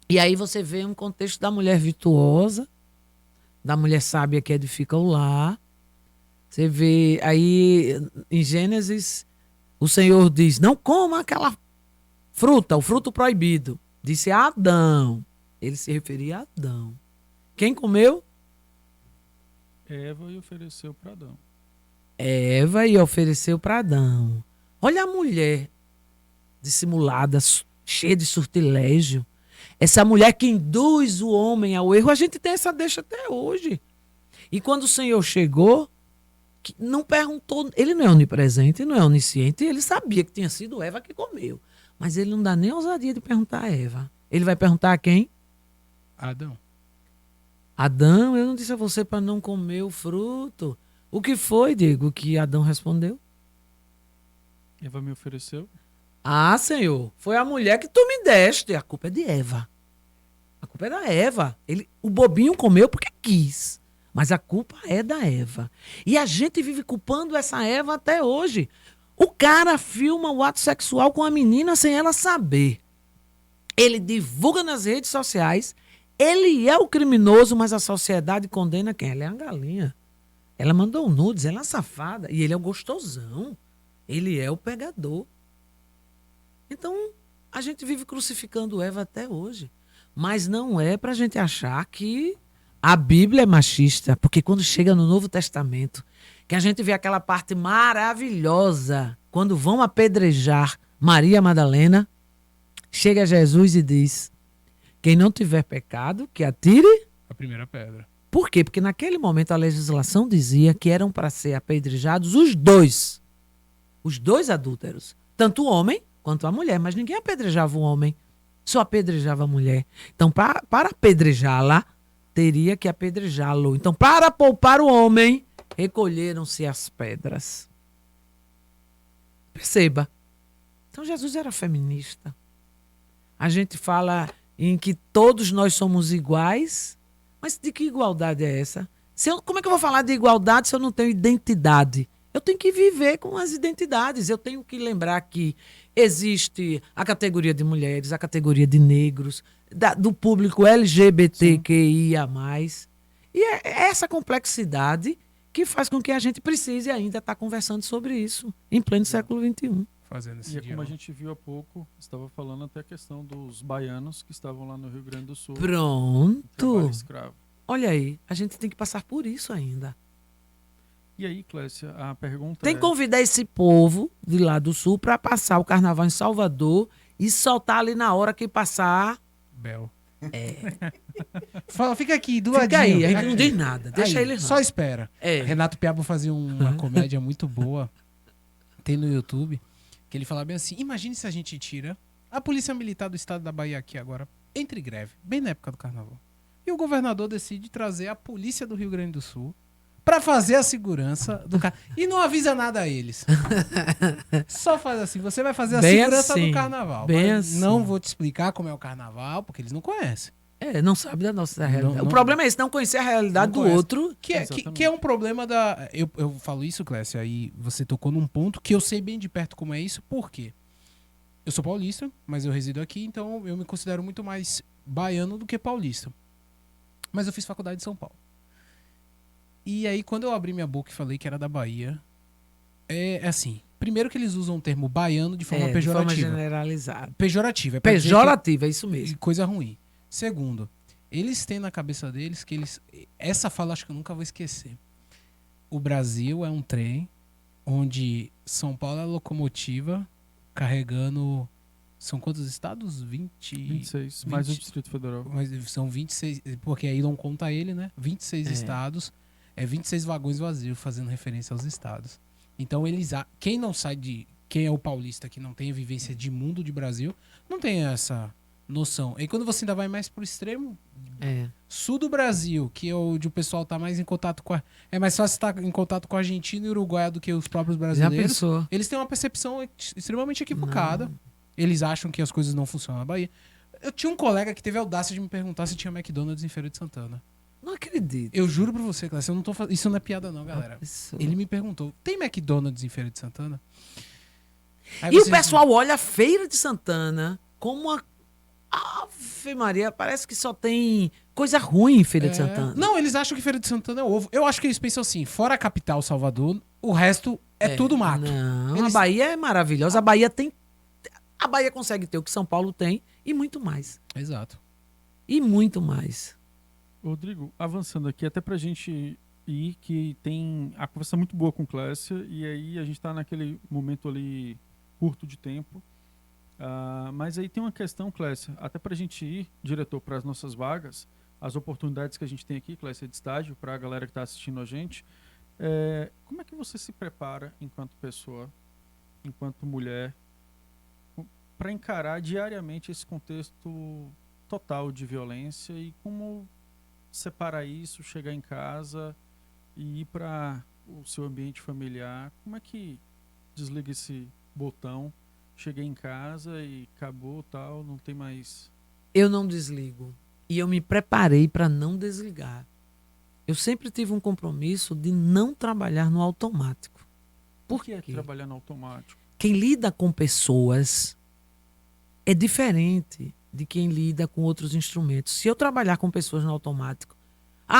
E aí você vê um contexto da mulher virtuosa, da mulher sábia que edifica o lar. Você vê aí em Gênesis, o Senhor diz, não coma aquela fruta, o fruto proibido. Disse a Adão. Ele se referia a Adão. Quem comeu? Eva e ofereceu para Adão. Eva e ofereceu para Adão. Olha a mulher dissimulada, cheia de sortilégio. Essa mulher que induz o homem ao erro. A gente tem essa deixa até hoje. E quando o Senhor chegou, não perguntou, ele não é onipresente, não é onisciente, ele sabia que tinha sido Eva que comeu. Mas ele não dá nem ousadia de perguntar a Eva. Ele vai perguntar a quem? Adão. Adão, eu não disse a você para não comer o fruto. O que foi, Diego, que Adão respondeu? Eva me ofereceu. Ah, Senhor, foi a mulher que tu me deste. A culpa é de Eva. A culpa é da Eva. O bobinho comeu porque quis. Mas a culpa é da Eva. E a gente vive culpando essa Eva até hoje. O cara filma o ato sexual com a menina sem ela saber. Ele divulga nas redes sociais. Ele é o criminoso, mas a sociedade condena quem? Ela é a galinha. Ela mandou nudes, ela é a safada. E ele é o gostosão. Ele é o pegador. Então, a gente vive crucificando Eva até hoje. Mas não é pra gente achar que a Bíblia é machista. Porque quando chega no Novo Testamento, que a gente vê aquela parte maravilhosa, quando vão apedrejar Maria Madalena, chega Jesus e diz, quem não tiver pecado, que atire A primeira pedra. Por quê? Porque naquele momento a legislação dizia que eram para ser apedrejados os dois adúlteros. Tanto o homem quanto a mulher. Mas ninguém apedrejava o homem, só apedrejava a mulher. Então, para apedrejá-la, teria que apedrejá-lo. Então, para poupar o homem, recolheram-se as pedras. Perceba. Então, Jesus era feminista. A gente fala em que todos nós somos iguais. Mas de que igualdade é essa? Como é que eu vou falar de igualdade se eu não tenho identidade? Eu tenho que viver com as identidades. Eu tenho que lembrar que existe a categoria de mulheres, a categoria de negros, do público LGBTQIA+. E é essa complexidade que faz com que a gente precise ainda estar conversando sobre isso em pleno século XXI. Fazendo esse E é como a diálogo. gente viu há pouco, estava falando até a questão dos baianos que estavam lá no Rio Grande do Sul. Pronto. Trabalho escravo. Olha aí, a gente tem que passar por isso ainda. E aí, Clécia, a pergunta Tem que convidar esse povo de lá do sul para passar o carnaval em Salvador e soltar ali na hora que passar. Bel. É. Fala, fica aqui, do Fica ladinho. aí, a gente aqui. não diz nada. Deixa Aí, ele lá. Só espera. É. Renato Piabo fazia uma comédia muito boa, tem no YouTube, que ele fala bem assim, imagine se a gente tira a Polícia Militar do Estado da Bahia aqui agora, entre greve, bem na época do carnaval. E o governador decide trazer a Polícia do Rio Grande do Sul pra fazer a segurança do carnaval. E não avisa nada a eles. Só faz assim, você vai fazer a Bem segurança assim, do carnaval. bem Mas assim. não vou te explicar como é o carnaval, porque eles não conhecem. Não sabe da nossa realidade. Não- O problema é esse, não conhecer a realidade Não do conhece. outro. Que é um problema da... Eu falo isso, Clécia, aí você tocou num ponto que eu sei bem de perto como é isso. Por quê? Eu sou paulista, mas eu resido aqui, então eu me considero muito mais baiano do que paulista. Mas eu fiz faculdade em São Paulo. E aí, quando eu abri minha boca e falei que era da Bahia, é assim... Primeiro que eles usam o termo baiano de forma De pejorativa. forma generalizada. Pejorativa. É pra dizer Pejorativa, é isso mesmo. coisa ruim. Segundo, eles têm na cabeça deles que eles... Essa fala acho que eu nunca vou esquecer. O Brasil é um trem onde São Paulo é a locomotiva carregando... São quantos estados? 26, mais o Distrito Federal. Mas são 26, porque aí não conta ele, né? 26 É. estados, 26 vagões vazios, fazendo referência aos estados. Então, quem não sai quem é o paulista que não tem a vivência de mundo de Brasil, não tem essa noção. E quando você ainda vai mais pro extremo, sul do Brasil, que é onde o pessoal tá mais em contato com é mais fácil estar em contato com a Argentina e Uruguai do que os próprios brasileiros. Já pensou? Eles têm uma percepção extremamente equivocada. Eles acham que as coisas não funcionam na Bahia. Eu tinha um colega que teve a audácia de me perguntar se tinha McDonald's em Feira de Santana. Não acredito. Eu juro pra você, Clécio, eu não tô isso não é piada não, galera. Ele me perguntou, tem McDonald's em Feira de Santana? Aí E você- o pessoal olha a Feira de Santana como uma... Ave Maria, parece que só tem coisa ruim em Feira de Santana. Não, eles acham que Feira de Santana é ovo. Eu acho que eles pensam assim, fora a capital, Salvador, o resto é tudo mato. Não, Eles- a Bahia é maravilhosa. A Bahia tem... A Bahia consegue ter o que São Paulo tem e muito mais. Exato. E muito mais. Rodrigo, avançando aqui, até pra gente ir, que tem a conversa muito boa com Clécia, e aí a gente tá naquele momento ali curto de tempo. Mas aí tem uma questão, Clécia, até pra gente ir, diretor, para as nossas vagas, as oportunidades que a gente tem aqui, Clécia, de estágio, para a galera que está assistindo a gente. Como é que você se prepara enquanto pessoa, enquanto mulher, para encarar diariamente esse contexto total de violência e como separar isso, chegar em casa e ir para o seu ambiente familiar? Como é que desliga esse botão? Cheguei em casa e acabou, tal, não tem mais... Eu não desligo. E eu me preparei para não desligar. Eu sempre tive um compromisso de não trabalhar no automático. Por que trabalhar no automático? Quem lida com pessoas é diferente de quem lida com outros instrumentos. Se eu trabalhar com pessoas no automático,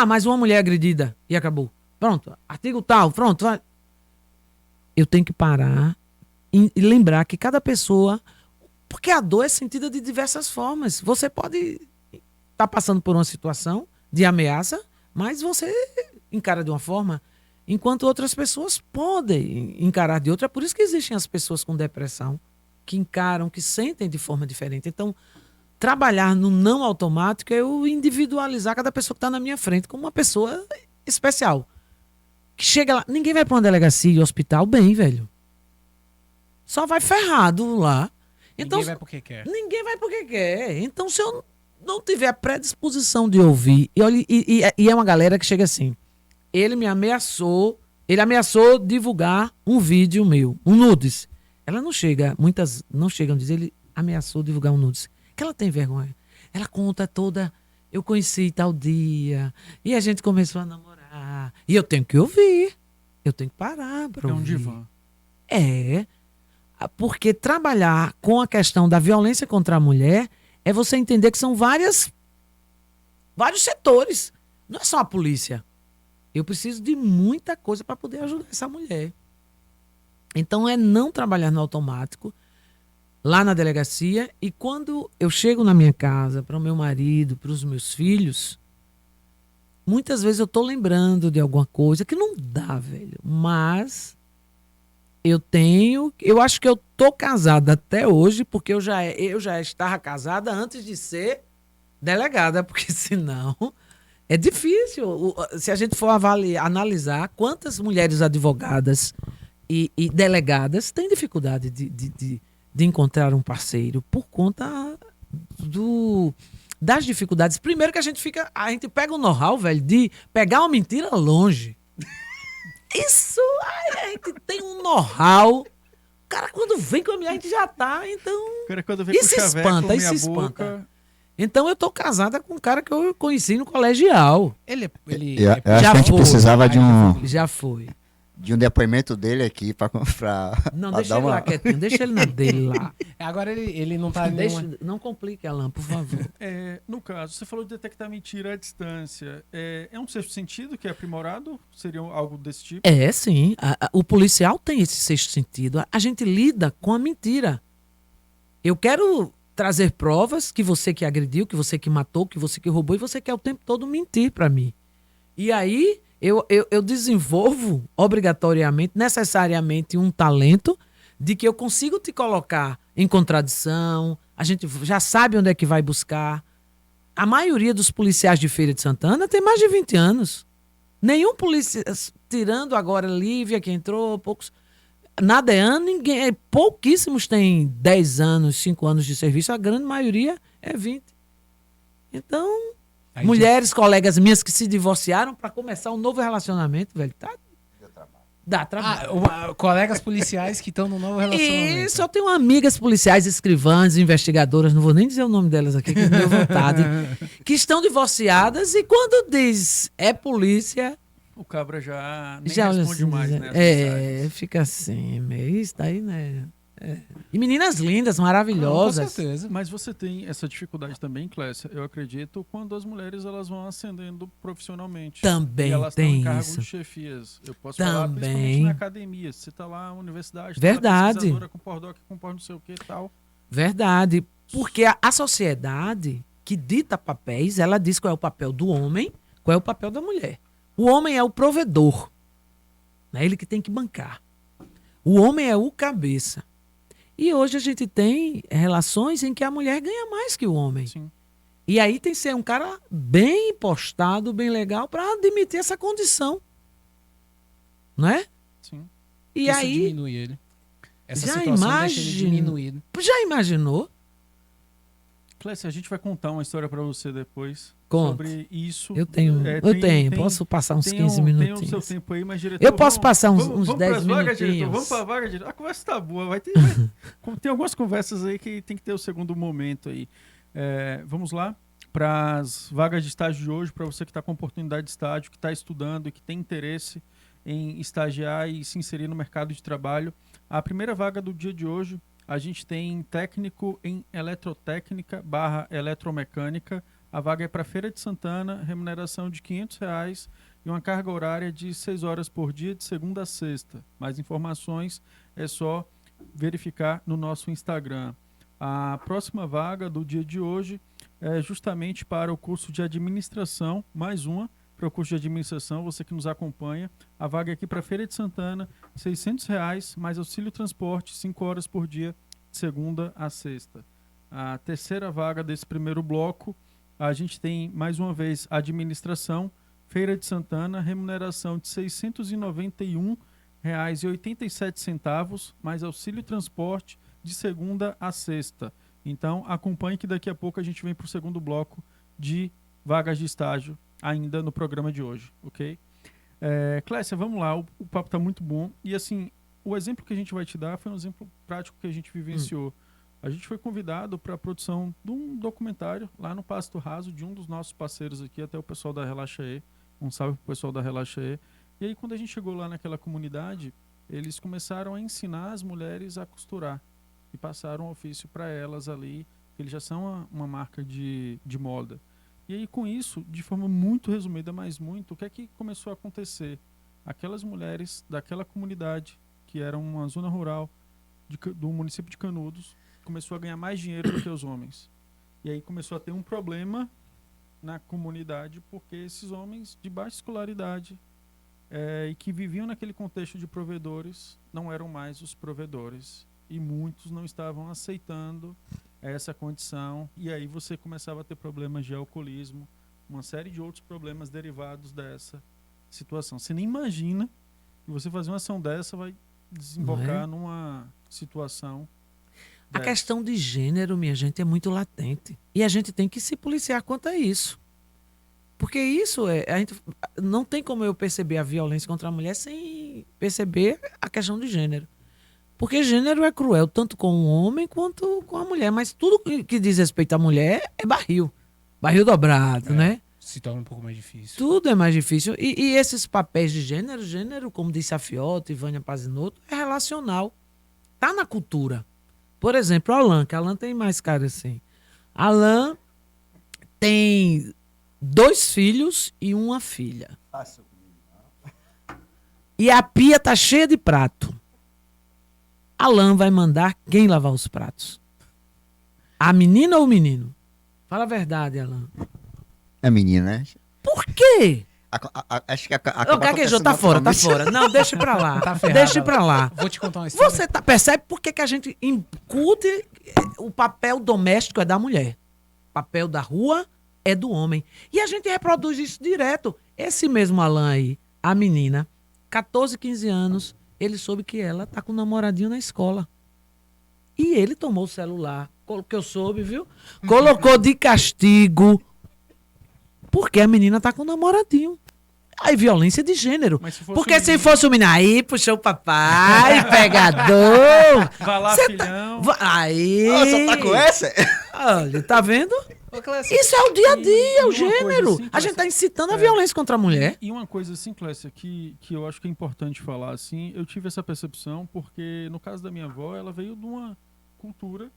mas uma mulher agredida e acabou. Pronto, artigo tal, pronto. Vai. Eu tenho que parar e lembrar que cada pessoa... Porque a dor é sentida de diversas formas. Você pode estar passando por uma situação de ameaça, mas você encara de uma forma, enquanto outras pessoas podem encarar de outra. É por isso que existem as pessoas com depressão, que encaram, que sentem de forma diferente. Então, trabalhar no não automático é eu individualizar cada pessoa que está na minha frente como uma pessoa especial. Que chega lá, ninguém vai para uma delegacia, hospital, bem, velho. Só vai ferrado lá. Então, ninguém vai porque quer. Ninguém vai porque quer. Então, se eu não tiver a predisposição de ouvir, e é uma galera que chega assim, ele ameaçou divulgar um vídeo meu, um nudes. Ela não chega, muitas não chegam a dizer, ele ameaçou divulgar um nudes. Que ela tem vergonha. Ela conta toda, eu conheci tal dia, e a gente começou a namorar. E eu tenho que ouvir. Eu tenho que parar para ouvir. É um divã. Porque trabalhar com a questão da violência contra a mulher é você entender que são vários setores. Não é só a polícia. Eu preciso de muita coisa para poder ajudar essa mulher. Então é não trabalhar no automático, lá na delegacia, e quando eu chego na minha casa, para o meu marido, para os meus filhos, muitas vezes eu estou lembrando de alguma coisa que não dá, velho. Mas eu acho que eu tô casada até hoje, porque eu já estava casada antes de ser delegada, porque senão é difícil. Se a gente for analisar quantas mulheres advogadas e delegadas têm dificuldade de encontrar um parceiro por conta das dificuldades. Primeiro que a gente pega o know-how, velho, de pegar uma mentira longe. Isso, a gente tem um know-how. O cara, quando vem com a minha, a gente já tá, então... O cara, quando vem com chaveco, isso espanta. Então, eu tô casada com um cara que eu conheci no colegial. Eu acho que a gente precisava de um... Já foi. De um depoimento dele aqui pra Não, deixa ele lá quietinho, deixa ele na dele lá. Agora ele não tá... Não complique, Alan, por favor. No caso, você falou de detectar mentira à distância. É um sexto sentido que é aprimorado? Seria algo desse tipo? É, sim. O policial tem esse sexto sentido. A gente lida com a mentira. Eu quero trazer provas que você que agrediu, que você que matou, que você que roubou, e você quer o tempo todo mentir pra mim. E aí... Eu desenvolvo obrigatoriamente, necessariamente, um talento de que eu consigo te colocar em contradição, a gente já sabe onde é que vai buscar. A maioria dos policiais de Feira de Santana tem mais de 20 anos. Nenhum policial, tirando agora Lívia, que entrou, poucos... na DEAN, pouquíssimos têm 10 anos, 5 anos de serviço, a grande maioria é 20. Então, mulheres, colegas minhas que se divorciaram para começar um novo relacionamento, velho, tá? Dá trabalho. Colegas policiais que estão no novo relacionamento. Isso, eu tenho amigas policiais, escrivãs, investigadoras, não vou nem dizer o nome delas aqui, que me deu vontade, que estão divorciadas e quando diz é polícia... O cabra já nem já responde assim, mais, né? Fica assim, isso daí, né? E meninas lindas, maravilhosas. Com certeza. Mas você tem essa dificuldade também, Clécia, eu acredito, quando as mulheres elas vão ascendendo profissionalmente. Também e elas tem estão em cargo isso. de chefias. Eu posso Também. falar principalmente na academia. Você está lá na universidade, Verdade. Tá pesquisadora com pós-doc, com pós não sei o que e tal. Verdade. Porque a sociedade que dita papéis, ela diz qual é o papel do homem, qual é o papel da mulher. O homem é o provedor. É ele que tem que bancar. O homem é o cabeça. E hoje a gente tem relações em que a mulher ganha mais que o homem. Sim. E aí tem que ser um cara bem postado, bem legal, para admitir essa condição. Não é? Sim. E Isso aí diminui ele. Essa situação deixa ele diminuído. Já imaginou? Clécia, a gente vai contar uma história para você depois. Conta. Sobre isso. Eu tenho. Posso passar uns 15 minutinhos. Tem o seu tempo aí, mas diretor... Eu posso passar uns 10 minutinhos. minutinhos. Vamos para a vaga, diretor. A conversa tá boa. Tem algumas conversas aí que tem que ter o segundo momento aí. Vamos lá para as vagas de estágio de hoje, para você que está com oportunidade de estágio, que está estudando e que tem interesse em estagiar e se inserir no mercado de trabalho. A primeira vaga do dia de hoje, a gente tem técnico em eletrotécnica / eletromecânica. A vaga é para Feira de Santana, remuneração de R$500 e uma carga horária de 6 horas por dia, de segunda a sexta. Mais informações é só verificar no nosso Instagram. A próxima vaga do dia de hoje é justamente para o curso de administração, mais uma para o curso de administração, você que nos acompanha. A vaga é aqui para Feira de Santana, R$600, mais auxílio transporte, 5 horas por dia, de segunda a sexta. A terceira vaga desse primeiro bloco, a gente tem, mais uma vez, administração, Feira de Santana, remuneração de R$691,87, mais auxílio transporte, de segunda a sexta. Então, acompanhe que daqui a pouco a gente vem para o segundo bloco de vagas de estágio, ainda no programa de hoje, ok? Clécia, vamos lá, o papo está muito bom. E assim, o exemplo que a gente vai te dar foi um exemplo prático que a gente vivenciou. A gente foi convidado para a produção de um documentário lá no Pasto Raso, de um dos nossos parceiros aqui, até o pessoal da Relaxaê. Um salve pro pessoal da Relaxaê. E aí, quando a gente chegou lá naquela comunidade, eles começaram a ensinar as mulheres a costurar. E passaram um ofício para elas ali, que eles já são uma marca de moda. E aí, com isso, de forma muito resumida, mas muito, o que é que começou a acontecer? Aquelas mulheres daquela comunidade, que era uma zona rural do município de Canudos, começou a ganhar mais dinheiro do que os homens. E aí começou a ter um problema na comunidade, porque esses homens de baixa escolaridade e que viviam naquele contexto de provedores não eram mais os provedores. E muitos não estavam aceitando essa condição. E aí você começava a ter problemas de alcoolismo, uma série de outros problemas derivados dessa situação. Você nem imagina que você fazer uma ação dessa vai desembocar numa situação. A questão de gênero, minha gente, é muito latente. E a gente tem que se policiar quanto a isso. Porque isso a gente não tem como eu perceber a violência contra a mulher sem perceber a questão de gênero. Porque gênero é cruel, tanto com o homem quanto com a mulher. Mas tudo que diz respeito à mulher é barril. Barril dobrado, né? Se torna um pouco mais difícil. Tudo é mais difícil. E esses papéis de gênero, como disse a Fiota e Vânia Pazinotto, é relacional. Tá na cultura. Por exemplo, o Alan, que Alan tem mais cara assim. Alan tem 2 filhos e uma filha. E a pia tá cheia de prato. Alan vai mandar quem lavar os pratos? A menina ou o menino? Fala a verdade, Alan. É menina, né? Por quê? Acho que O gaguejou, tá fora. Não, deixa pra lá. Tá ferrado. Deixa pra lá. Vou te contar uma história. Você percebe por que a gente incute o papel doméstico é da mulher. O papel da rua é do homem. E a gente reproduz isso direto. Esse mesmo Alan aí, a menina, 14, 15 anos, ele soube que ela tá com um namoradinho na escola. E ele tomou o celular, que eu soube, viu? Colocou de castigo, porque a menina tá com um namoradinho. Aí, violência de gênero. Porque se fosse o menino, aí puxou o papai, pegador. Vai lá, filhão. Aí. Você tá com essa? Olha, tá vendo? Isso é o dia a dia, o gênero. Assim, a gente tá incitando a violência contra a mulher. E uma coisa assim, Clécia, que eu acho que é importante falar, assim, eu tive essa percepção porque, no caso da minha avó, ela veio de uma cultura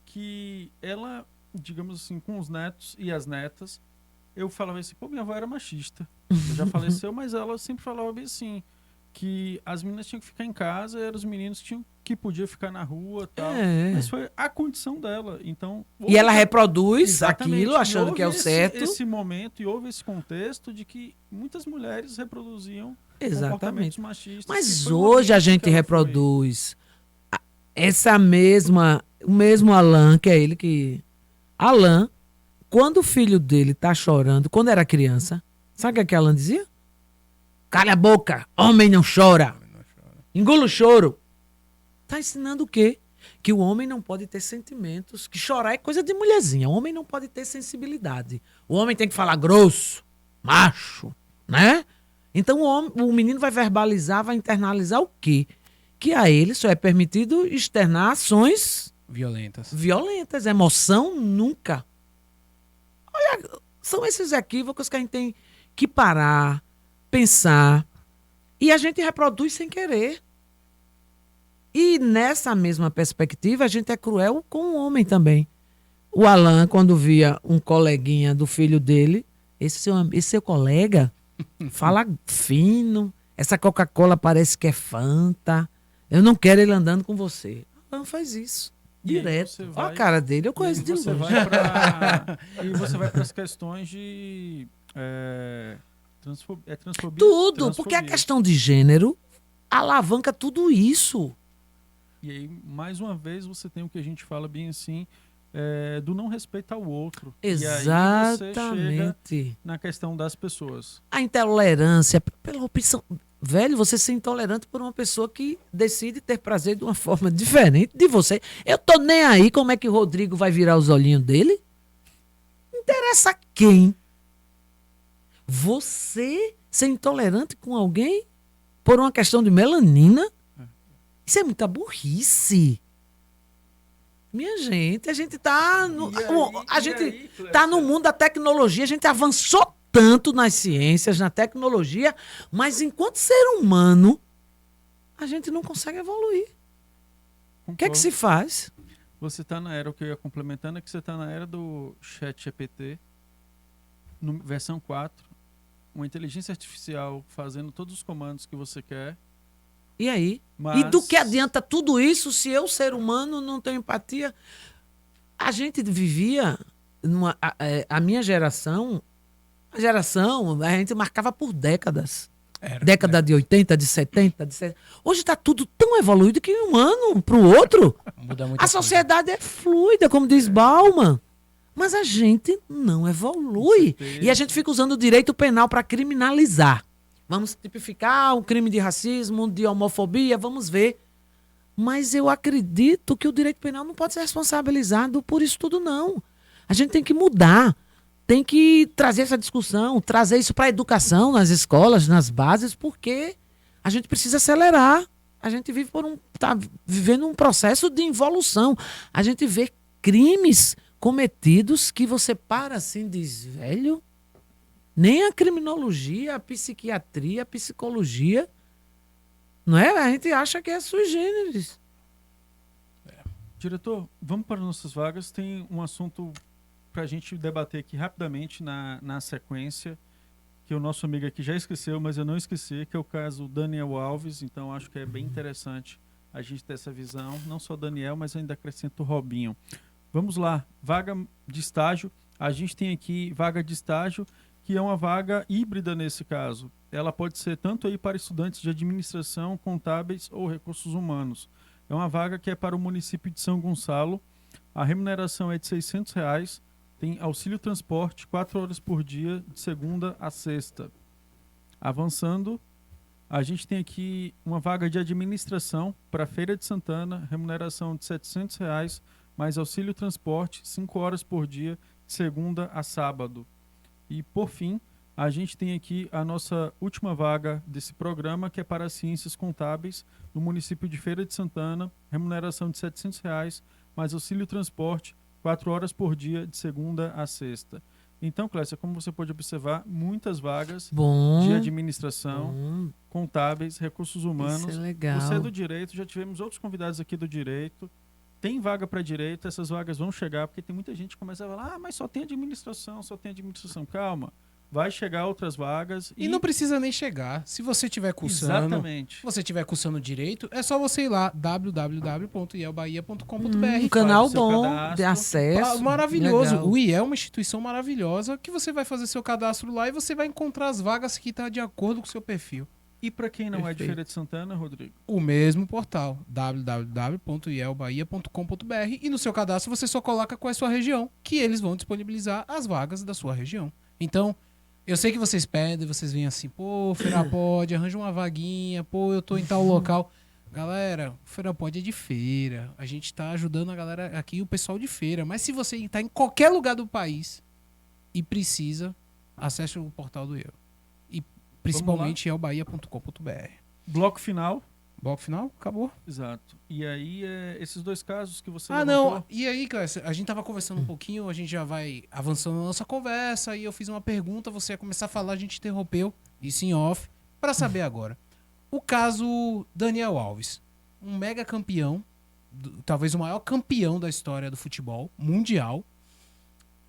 que ela, digamos assim, com os netos e as netas, eu falava assim, pô, minha avó era machista. Já faleceu, mas ela sempre falava bem assim, que as meninas tinham que ficar em casa e eram os meninos que podiam ficar na rua e tal. Mas foi a condição dela. Então, e ela reproduz aquilo, achando que é o certo. Esse momento e houve esse contexto de que muitas mulheres reproduziam comportamentos machistas. Mas hoje a gente reproduz o mesmo Alan, que é ele que... Alan, quando o filho dele tá chorando, quando era criança, sabe o que a Alan dizia? Cala a boca, homem não chora. Engula o choro. Tá ensinando o quê? Que o homem não pode ter sentimentos, que chorar é coisa de mulherzinha. O homem não pode ter sensibilidade. O homem tem que falar grosso, macho, né? Então o menino vai verbalizar, vai internalizar o quê? Que a ele só é permitido externar ações violentas. Emoção nunca. Olha, são esses equívocos que a gente tem que parar, pensar, e a gente reproduz sem querer. E nessa mesma perspectiva, a gente é cruel com o homem também. O Alan, quando via um coleguinha do filho dele, esse seu colega fala fino, essa Coca-Cola parece que é Fanta, eu não quero ele andando com você. Alan faz isso. Direto. Olha a cara dele, eu conheço de longe. E você vai para as questões de transfobia. Tudo, porque a questão de gênero alavanca tudo isso. E aí, mais uma vez, você tem o que a gente fala bem assim, do não respeito ao outro. Exatamente. E aí você chega na questão das pessoas. A intolerância, pela opção... Velho, você ser intolerante por uma pessoa que decide ter prazer de uma forma diferente de você. Eu tô nem aí como é que o Rodrigo vai virar os olhinhos dele. Interessa quem? Você ser intolerante com alguém por uma questão de melanina? Isso é muita burrice. Minha gente, a gente tá no mundo da tecnologia, a gente avançou tanto nas ciências, na tecnologia, mas enquanto ser humano, a gente não consegue evoluir. O que é que se faz? Você está na era, o que eu ia complementando é que você está na era do ChatGPT, versão 4, uma inteligência artificial fazendo todos os comandos que você quer. E aí? E do que adianta tudo isso se eu, ser humano, não tenho empatia? A gente vivia, a minha geração, a gente marcava por décadas. Década de 80, de 70, de 70. Hoje está tudo tão evoluído que um ano para o outro. A sociedade é fluida, como diz Bauman. Mas a gente não evolui. E a gente fica usando o direito penal para criminalizar. Vamos tipificar um crime de racismo, de homofobia, vamos ver. Mas eu acredito que o direito penal não pode ser responsabilizado por isso tudo, não. A gente tem que mudar. Tem que trazer essa discussão, trazer isso para a educação, nas escolas, nas bases, porque a gente precisa acelerar. A gente está vivendo um processo de involução. A gente vê crimes cometidos que você para assim e diz, velho, nem a criminologia, a psiquiatria, a psicologia, não é? A gente acha que é sui generis. Diretor, vamos para nossas vagas. Tem um assunto para a gente debater aqui rapidamente na sequência, que o nosso amigo aqui já esqueceu, mas eu não esqueci, que é o caso Daniel Alves. Então acho que é bem interessante a gente ter essa visão, não só Daniel, mas ainda acrescento o Robinho. Vamos lá, vaga de estágio. A gente tem aqui vaga de estágio, que é uma vaga híbrida nesse caso. Ela pode ser tanto aí para estudantes de administração, contábeis ou recursos humanos. É uma vaga que é para o município de São Gonçalo. A remuneração é de R$600. Tem auxílio transporte, 4 horas por dia, de segunda a sexta. Avançando, A gente tem aqui uma vaga de administração para Feira de Santana, remuneração de R$ 700, mais auxílio transporte, 5 horas por dia, de segunda a sábado. E, por fim, a gente tem aqui a nossa última vaga desse programa, que é para Ciências Contábeis, no município de Feira de Santana, remuneração de R$ 700, mais auxílio transporte, 4 horas por dia, de segunda a sexta. Então, Clécia, como você pode observar, muitas vagas de administração, contábeis, recursos humanos. Isso é legal. Você é do direito, já tivemos outros convidados aqui do direito. Tem vaga para direito, essas vagas vão chegar, porque tem muita gente que começa a falar, mas só tem administração, só tem administração. Calma, vai chegar outras vagas. E não precisa nem chegar. Se você estiver cursando, Exatamente. você estiver cursando direito, é só você ir lá, www.ielbahia.com.br. Um canal seu bom cadastro. de acesso. Maravilhoso. Legal. O IEL é uma instituição maravilhosa que você vai fazer seu cadastro lá e você vai encontrar as vagas que estão de acordo com o seu perfil. E para quem não é de Perfeito. Feira de Santana, Rodrigo? O mesmo portal, www.ielbahia.com.br, e no seu cadastro você só coloca qual é a sua região, que eles vão disponibilizar as vagas da sua região. Então, eu sei que vocês pedem, vocês vêm assim, pô, Feirapod, arranja uma vaguinha, pô, eu tô em tal local. Galera, o Feirapod é de feira, a gente tá ajudando a galera aqui, o pessoal de feira, mas se você tá em qualquer lugar do país e precisa, acesse o portal do IEL. E principalmente ielbahia.com.br. Bloco final. Bloco final? Acabou. Exato. E aí, esses dois casos que você Ah, levantou... não. E aí, cara, a gente tava conversando um pouquinho, a gente já vai avançando na nossa conversa, e eu fiz uma pergunta, você ia começar a falar, a gente interrompeu, isso em off, pra saber agora. O caso Daniel Alves, um mega campeão, talvez o maior campeão da história do futebol mundial,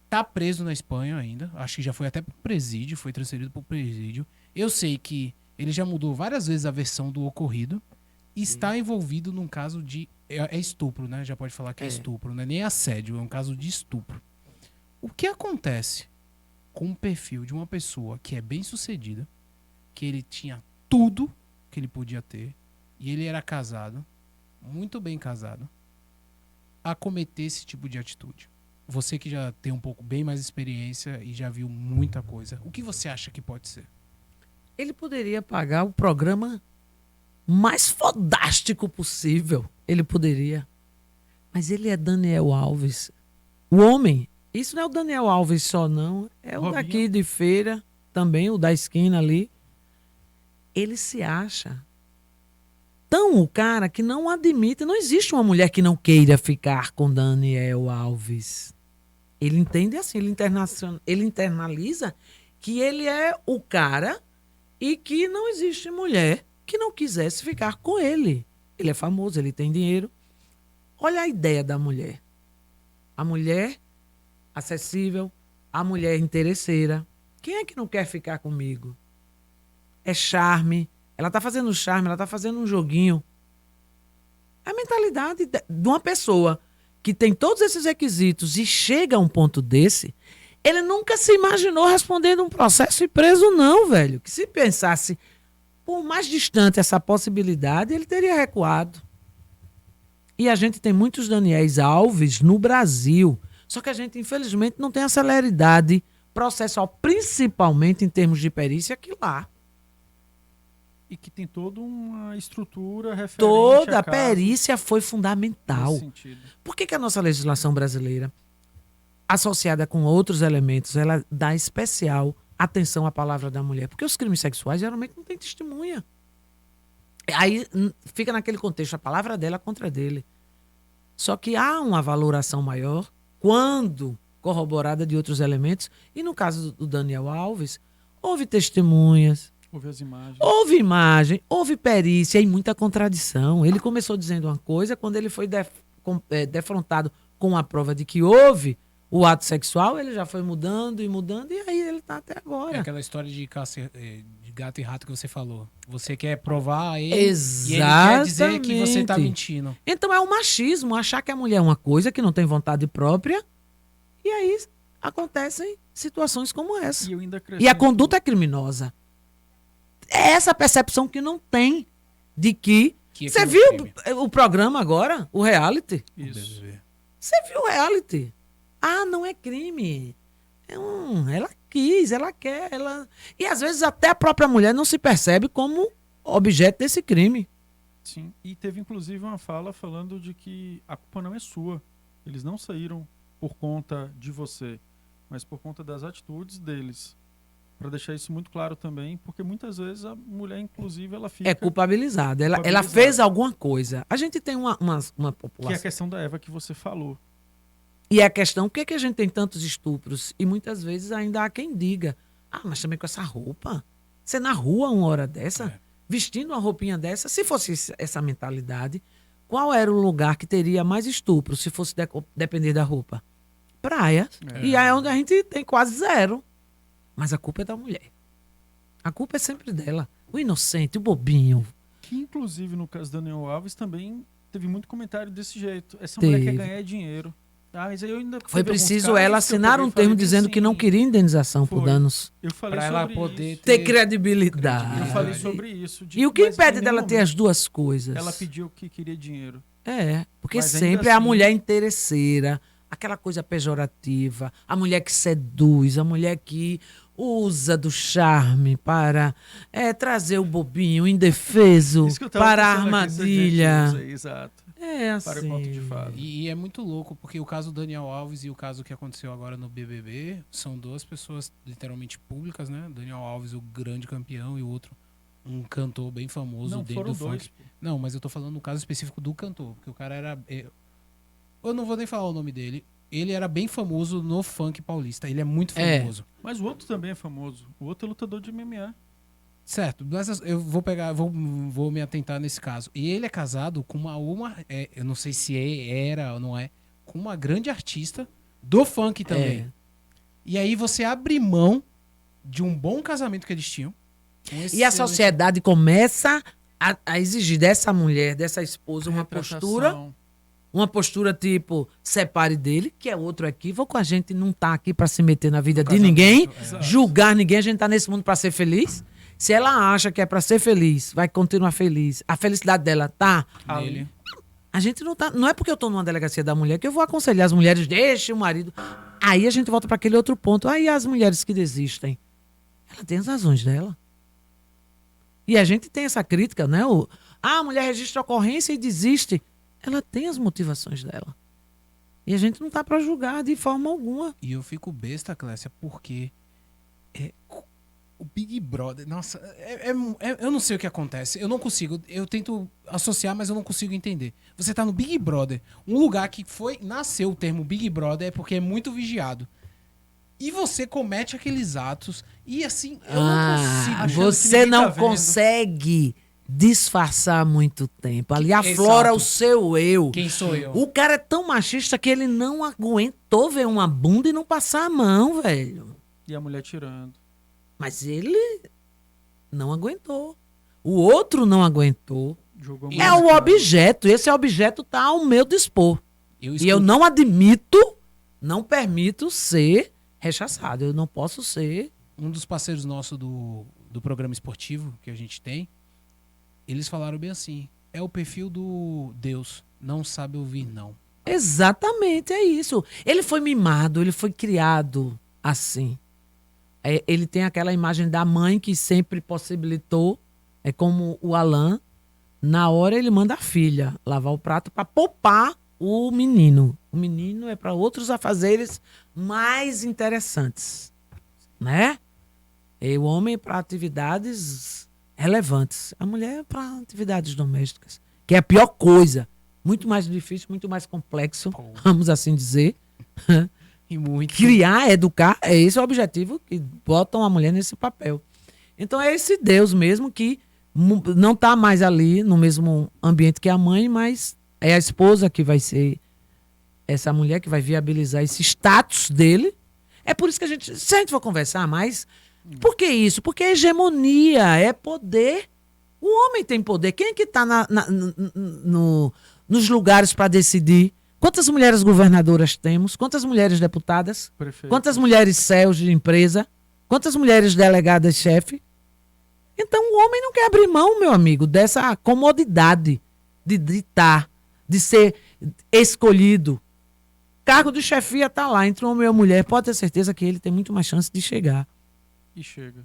tá preso na Espanha ainda, acho que já foi até pro presídio, foi transferido pro presídio. Eu sei que ele já mudou várias vezes a versão do ocorrido, está envolvido num caso de... É estupro, né? Já pode falar que é estupro, não é nem assédio, é um caso de estupro. O que acontece com o perfil de uma pessoa que é bem sucedida, que ele tinha tudo que ele podia ter, e ele era casado, muito bem casado, a cometer esse tipo de atitude? Você que já tem um pouco bem mais experiência e já viu muita coisa, o que você acha que pode ser? Ele poderia pagar o programa mais fodástico possível. Ele poderia. Mas ele é Daniel Alves. O homem. Isso não é o Daniel Alves só, não. É o Robinho. daqui de feira. Também, o da esquina ali. Ele se acha tão o cara que não admite. Não existe uma mulher que não queira ficar com Daniel Alves. Ele entende assim. Ele internaliza que ele é o cara e que não existe mulher que não quisesse ficar com ele. Ele é famoso, ele tem dinheiro. Olha a ideia da mulher. A mulher acessível, a mulher interesseira. Quem é que não quer ficar comigo? É charme. Ela está fazendo charme, ela está fazendo um joguinho. É a mentalidade de uma pessoa que tem todos esses requisitos e chega a um ponto desse. Ele nunca se imaginou respondendo um processo e preso, não, velho. Que se pensasse, por mais distante essa possibilidade, ele teria recuado. E a gente tem muitos Daniéis Alves no Brasil. Só que a gente, infelizmente, não tem a celeridade processual, principalmente em termos de perícia, que lá. E que tem toda uma estrutura referente Toda a casos perícia foi fundamental. nesse sentido. Por que a nossa legislação brasileira, associada com outros elementos, ela dá especial atenção à palavra da mulher? Porque os crimes sexuais geralmente não têm testemunha. Aí fica naquele contexto, a palavra dela contra dele. Só que há uma valoração maior quando corroborada de outros elementos. E no caso do Daniel Alves, houve testemunhas, Houve as imagens. houve imagem, houve perícia e muita contradição. Ele começou dizendo uma coisa, quando ele foi defrontado com a prova de que houve o ato sexual, ele já foi mudando, e aí ele está até agora. É aquela história de gato e rato que você falou. Você quer provar ele Exatamente. e ele quer dizer que você está mentindo. Então é o machismo, achar que a mulher é uma coisa que não tem vontade própria, e aí acontecem situações como essa. E eu ainda E a conduta é criminosa. É essa percepção que não tem de que... Você viu o programa agora? O reality? Isso. Você viu o reality? Ah, não é crime. Ela quis, ela quer. E às vezes até a própria mulher não se percebe como objeto desse crime. Sim, e teve inclusive uma fala falando de que a culpa não é sua. Eles não saíram por conta de você, mas por conta das atitudes deles. Para deixar isso muito claro também, porque muitas vezes a mulher, inclusive, ela fica... É culpabilizada. Ela culpabilizada. fez alguma coisa. A gente tem uma população... Que é a questão da Eva que você falou. E é a questão, por que a gente tem tantos estupros? E muitas vezes ainda há quem diga, mas também com essa roupa? Você na rua uma hora dessa? Vestindo uma roupinha dessa? Se fosse essa mentalidade, qual era o lugar que teria mais estupro, se fosse depender da roupa? Praia. E aí é onde a gente tem quase zero. Mas a culpa é da mulher. A culpa é sempre dela. O inocente, o bobinho. Que, inclusive, no caso da Daniel Alves, também teve muito comentário desse jeito. Essa Teve. mulher quer ganhar dinheiro. Mas eu ainda Foi teve alguns preciso casos ela que eu assinar peguei um e falei termo bem dizendo assim, que não queria indenização por foi. danos. Eu falei Pra ela sobre poder isso. Ter credibilidade. Eu falei sobre isso. E o que mas impede em dela nenhum ter as momento duas coisas? Ela pediu que queria dinheiro. Porque Mas ainda sempre é a assim- mulher interesseira, aquela coisa pejorativa, a mulher que seduz, a mulher que usa do charme para trazer o bobinho, o indefeso, Isso que eu tava para a pensando aqui, esse armadilha. adjetivo aí, exato. Para o conto de assim. fadas. E é muito louco, porque o caso do Daniel Alves e o caso que aconteceu agora no BBB são duas pessoas literalmente públicas, né? Daniel Alves, o grande campeão, e o outro, um cantor bem famoso Não, dentro foram do dois, funk. Não, mas eu tô falando no caso específico do cantor, porque o cara era... Eu não vou nem falar o nome dele. Ele era bem famoso no funk paulista. Ele é muito famoso. Mas o outro também é famoso. O outro é lutador de MMA. Certo, mas eu vou pegar, vou me atentar nesse caso. E ele é casado com eu não sei se era ou não é, com uma grande artista do funk também. E aí você abre mão de um bom casamento que eles tinham. E a sociedade começa a exigir dessa mulher, dessa esposa, uma postura tipo, separe dele, que é outro equívoco. A gente não tá aqui para se meter na vida de ninguém, julgar ninguém, a gente tá nesse mundo para ser feliz. Se ela acha que é para ser feliz, vai continuar feliz. A felicidade dela tá nele. A gente não tá. Não é porque eu tô numa delegacia da mulher que eu vou aconselhar as mulheres, deixe o marido. Aí a gente volta para aquele outro ponto. Aí as mulheres que desistem, ela tem as razões dela. E a gente tem essa crítica, né? A mulher registra a ocorrência e desiste. Ela tem as motivações dela. E a gente não tá para julgar de forma alguma. E eu fico besta, Clécia, porque o Big Brother, nossa, eu não sei o que acontece. Eu não consigo, eu tento associar, mas eu não consigo entender. Você tá no Big Brother, um lugar que nasceu o termo Big Brother é porque é muito vigiado. E você comete aqueles atos e assim, eu não consigo. Você não consegue disfarçar muito tempo. Ali aflora Exato. o seu eu. Quem sou eu? O cara é tão machista que ele não aguentou ver uma bunda e não passar a mão, velho. E a mulher tirando. Mas ele não aguentou. O outro não aguentou. É o objeto. Esse objeto tá ao meu dispor. E eu não admito, não permito ser rechaçado. Eu não posso ser. Um dos parceiros nossos do programa esportivo que a gente tem, eles falaram bem assim, é o perfil do Deus, não sabe ouvir não. Exatamente, é isso. Ele foi mimado, ele foi criado assim. Ele tem aquela imagem da mãe que sempre possibilitou, é como o Alan, na hora ele manda a filha lavar o prato para poupar o menino. O menino é para outros afazeres mais interessantes, né? E o homem para atividades relevantes. A mulher para atividades domésticas, que é a pior coisa. Muito mais difícil, muito mais complexo, vamos assim dizer. E muito. Criar, educar, é esse o objetivo que botam a mulher nesse papel. Então é esse Deus mesmo que não está mais ali no mesmo ambiente que a mãe, mas é a esposa que vai ser essa mulher que vai viabilizar esse status dele. É por isso que se a gente for conversar mais, por que isso? Porque é hegemonia, é poder. O homem tem poder. Quem é que está nos lugares para decidir? Quantas mulheres governadoras temos? Quantas mulheres deputadas? Prefeito. Quantas mulheres CEOs de empresa? Quantas mulheres delegadas-chefe? Então o homem não quer abrir mão, meu amigo, dessa comodidade de ditar, de ser escolhido. Cargo de chefia está lá, entre homem e mulher. Pode ter certeza que ele tem muito mais chance de chegar. E chega.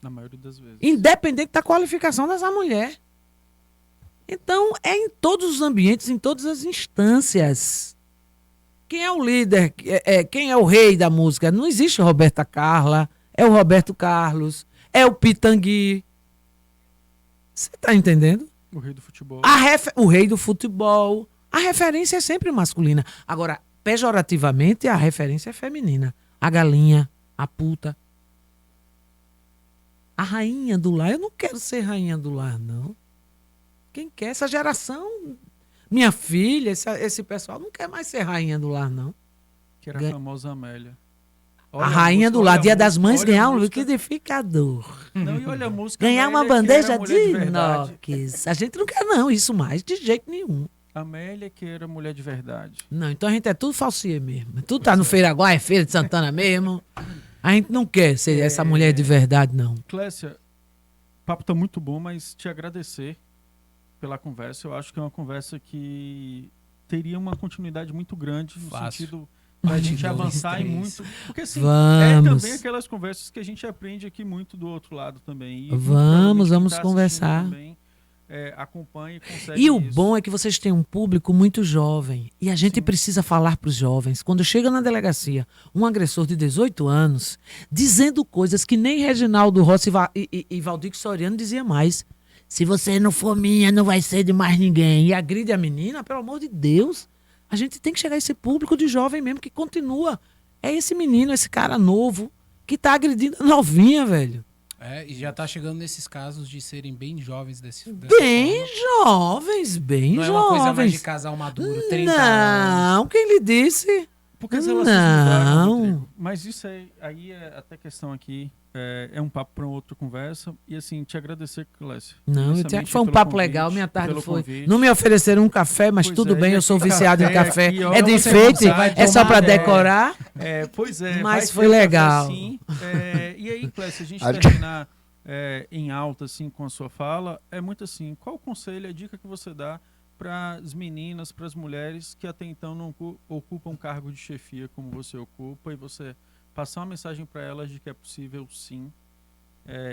Na maioria das vezes. Independente da qualificação dessa mulher. Então, é em todos os ambientes, em todas as instâncias. Quem é o líder? Quem é o rei da música? Não existe Roberta Carla, é o Roberto Carlos, é o Pitangui. Você tá entendendo? O rei do futebol. O rei do futebol. A referência é sempre masculina. Agora, pejorativamente, a referência é feminina. A galinha, a puta. A rainha do lar. Eu não quero ser rainha do lar, não. Quem quer? Essa geração, minha filha, esse pessoal não quer mais ser rainha do lar, não. Que era a famosa Amélia. A rainha do lar, Dia das Mães, ganhar um liquidificador. Não, e olha a música. Ganhar Amélia, uma bandeja de inox. A gente não quer, não, isso mais, de jeito nenhum. Amélia, que era mulher de verdade. Não, então a gente é tudo falsier mesmo. Tudo tá no Feiraguá, é Feira de Santana mesmo. A gente não quer ser essa mulher de verdade, não. Clécia, o papo tá muito bom, mas te agradecer pela conversa. Eu acho que é uma conversa que teria uma continuidade muito grande no sentido da gente avançar em muito. Porque assim, é também aquelas conversas que a gente aprende aqui muito do outro lado também. E vamos tá conversar. Também, acompanha e consegue. E o bom é que vocês têm um público muito jovem. E a gente precisa falar para os jovens. Quando chega na delegacia um agressor de 18 anos, dizendo coisas que nem Reginaldo Rossi e Valdir Soriano dizia mais. Se você não for minha, não vai ser de mais ninguém. E agride a menina, pelo amor de Deus. A gente tem que chegar a esse público de jovem mesmo que continua. É esse menino, esse cara novo, que tá agredindo a novinha, velho. E já tá chegando nesses casos de serem bem jovens dessa forma. Bem Não jovens. é uma coisa mais de casal maduro, 30 anos. Não, quem lhe disse? Porque as relações mudaram, Rodrigo. Mas isso aí é até questão aqui. É um papo para outra conversa. E assim, te agradecer, Clécia. Não, foi um papo legal. Minha tarde foi. Não me ofereceram um café, mas tudo bem, eu sou viciado em café. É de enfeite, é só para decorar. Pois é. Mas foi legal. E aí, Clécia, a gente terminar em alta assim, com a sua fala, é muito assim, qual o conselho, a dica que você dá para as meninas, para as mulheres que até então não ocupam um cargo de chefia como você ocupa, e você passar uma mensagem para elas de que é possível sim,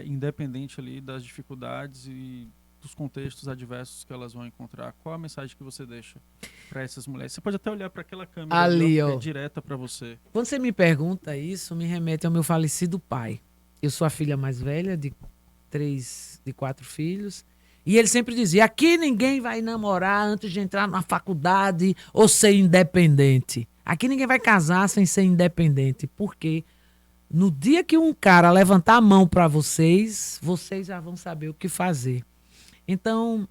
independente ali das dificuldades e dos contextos adversos que elas vão encontrar. Qual a mensagem que você deixa para essas mulheres? Você pode até olhar para aquela câmera ali, ó, que é direta para você. Quando você me pergunta isso, me remete ao meu falecido pai. Eu sou a filha mais velha de 4 filhos. E ele sempre dizia, aqui ninguém vai namorar antes de entrar na faculdade ou ser independente. Aqui ninguém vai casar sem ser independente. Porque no dia que um cara levantar a mão para vocês, vocês já vão saber o que fazer. Então,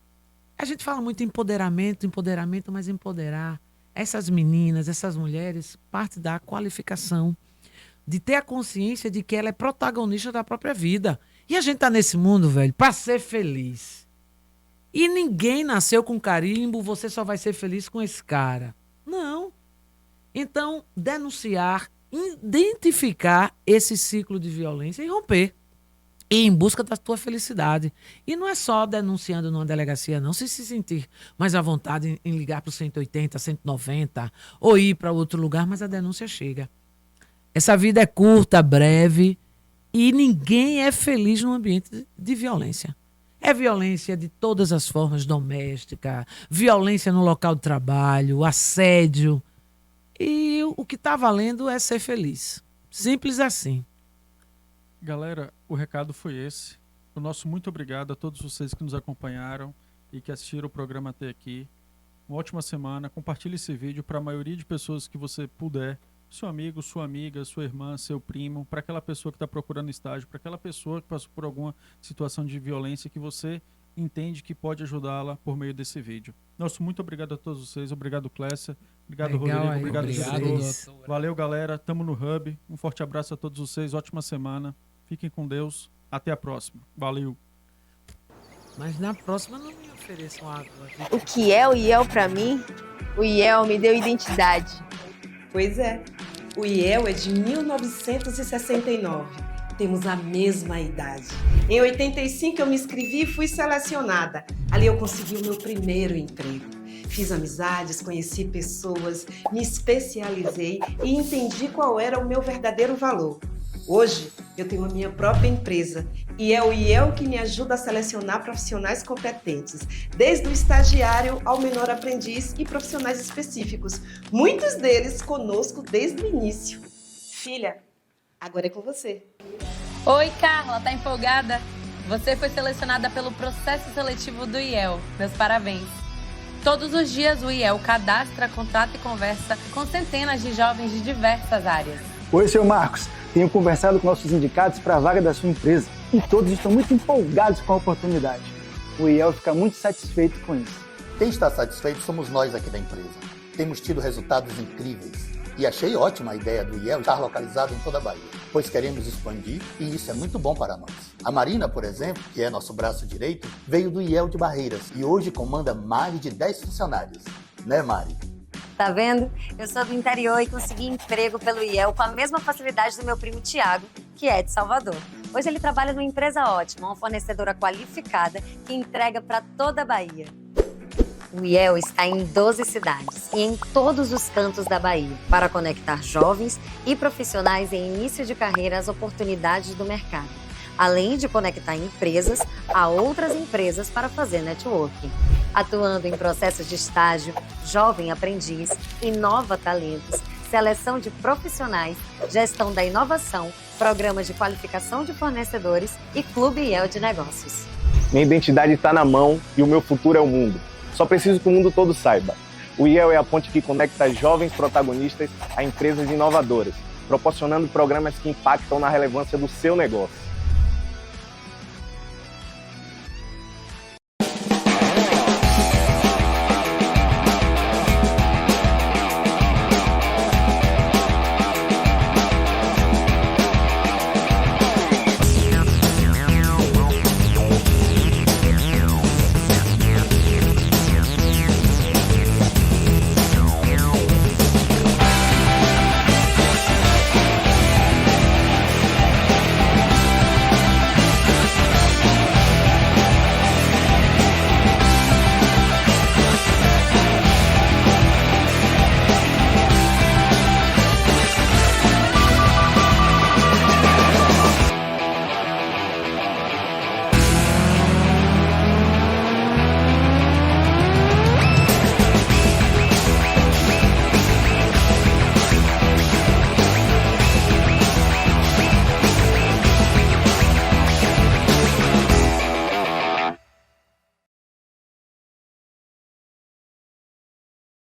a gente fala muito em empoderamento, mas empoderar essas meninas, essas mulheres, parte da qualificação. De ter a consciência de que ela é protagonista da própria vida. E a gente tá nesse mundo, velho, para ser feliz. E ninguém nasceu com carimbo, você só vai ser feliz com esse cara. Não. Então, denunciar, identificar esse ciclo de violência e romper. E em busca da tua felicidade. E não é só denunciando numa delegacia, não. Se sentir mais à vontade em ligar para o 180, 190, ou ir para outro lugar, mas a denúncia chega. Essa vida é curta, breve, e ninguém é feliz num ambiente de violência. É violência de todas as formas, doméstica, violência no local de trabalho, assédio. E o que está valendo é ser feliz. Simples assim. Galera, o recado foi esse. O nosso muito obrigado a todos vocês que nos acompanharam e que assistiram o programa até aqui. Uma ótima semana. Compartilhe esse vídeo para a maioria de pessoas que você puder. Seu amigo, sua amiga, sua irmã, seu primo, para aquela pessoa que está procurando estágio, para aquela pessoa que passou por alguma situação de violência que você entende que pode ajudá-la por meio desse vídeo. Nosso muito obrigado a todos vocês. Obrigado, Clécia. Obrigado, Rodrigo. Obrigado, doutor. Valeu, galera. Tamo no Hub. Um forte abraço a todos vocês. Ótima semana. Fiquem com Deus. Até a próxima. Valeu. Mas na próxima não me ofereçam água. O que é o IEL para mim? O IEL me deu identidade. Pois é. O IEL é de 1969. Temos a mesma idade. Em 85 eu me inscrevi e fui selecionada. Ali eu consegui o meu primeiro emprego. Fiz amizades, conheci pessoas, me especializei e entendi qual era o meu verdadeiro valor. Hoje, Eu tenho a minha própria empresa e é o IEL que me ajuda a selecionar profissionais competentes, desde o estagiário ao menor aprendiz e profissionais específicos, muitos deles conosco desde o início. Filha, agora é com você. Oi, Carla, tá empolgada? Você foi selecionada pelo processo seletivo do IEL. Meus parabéns. Todos os dias o IEL cadastra, contrata e conversa com centenas de jovens de diversas áreas. Oi, seu Marcos. Tenho conversado com nossos indicados para a vaga da sua empresa e todos estão muito empolgados com a oportunidade. O IEL fica muito satisfeito com isso. Quem está satisfeito somos nós aqui da empresa. Temos tido resultados incríveis e achei ótima a ideia do IEL estar localizado em toda a Bahia, pois queremos expandir e isso é muito bom para nós. A Marina, por exemplo, que é nosso braço direito, veio do IEL de Barreiras e hoje comanda mais de 10 funcionários. Né, Mari? Tá vendo? Eu sou do interior e consegui emprego pelo IEL com a mesma facilidade do meu primo Tiago, que é de Salvador. Hoje ele trabalha numa empresa ótima, uma fornecedora qualificada que entrega para toda a Bahia. O IEL está em 12 cidades e em todos os cantos da Bahia para conectar jovens e profissionais em início de carreira às oportunidades do mercado, além de conectar empresas a outras empresas para fazer networking. Atuando em processos de estágio, jovem aprendiz, inova talentos, seleção de profissionais, gestão da inovação, programas de qualificação de fornecedores e Clube IEL de Negócios. Minha identidade está na mão e o meu futuro é o mundo. Só preciso que o mundo todo saiba. O IEL é a ponte que conecta jovens protagonistas a empresas inovadoras, proporcionando programas que impactam na relevância do seu negócio.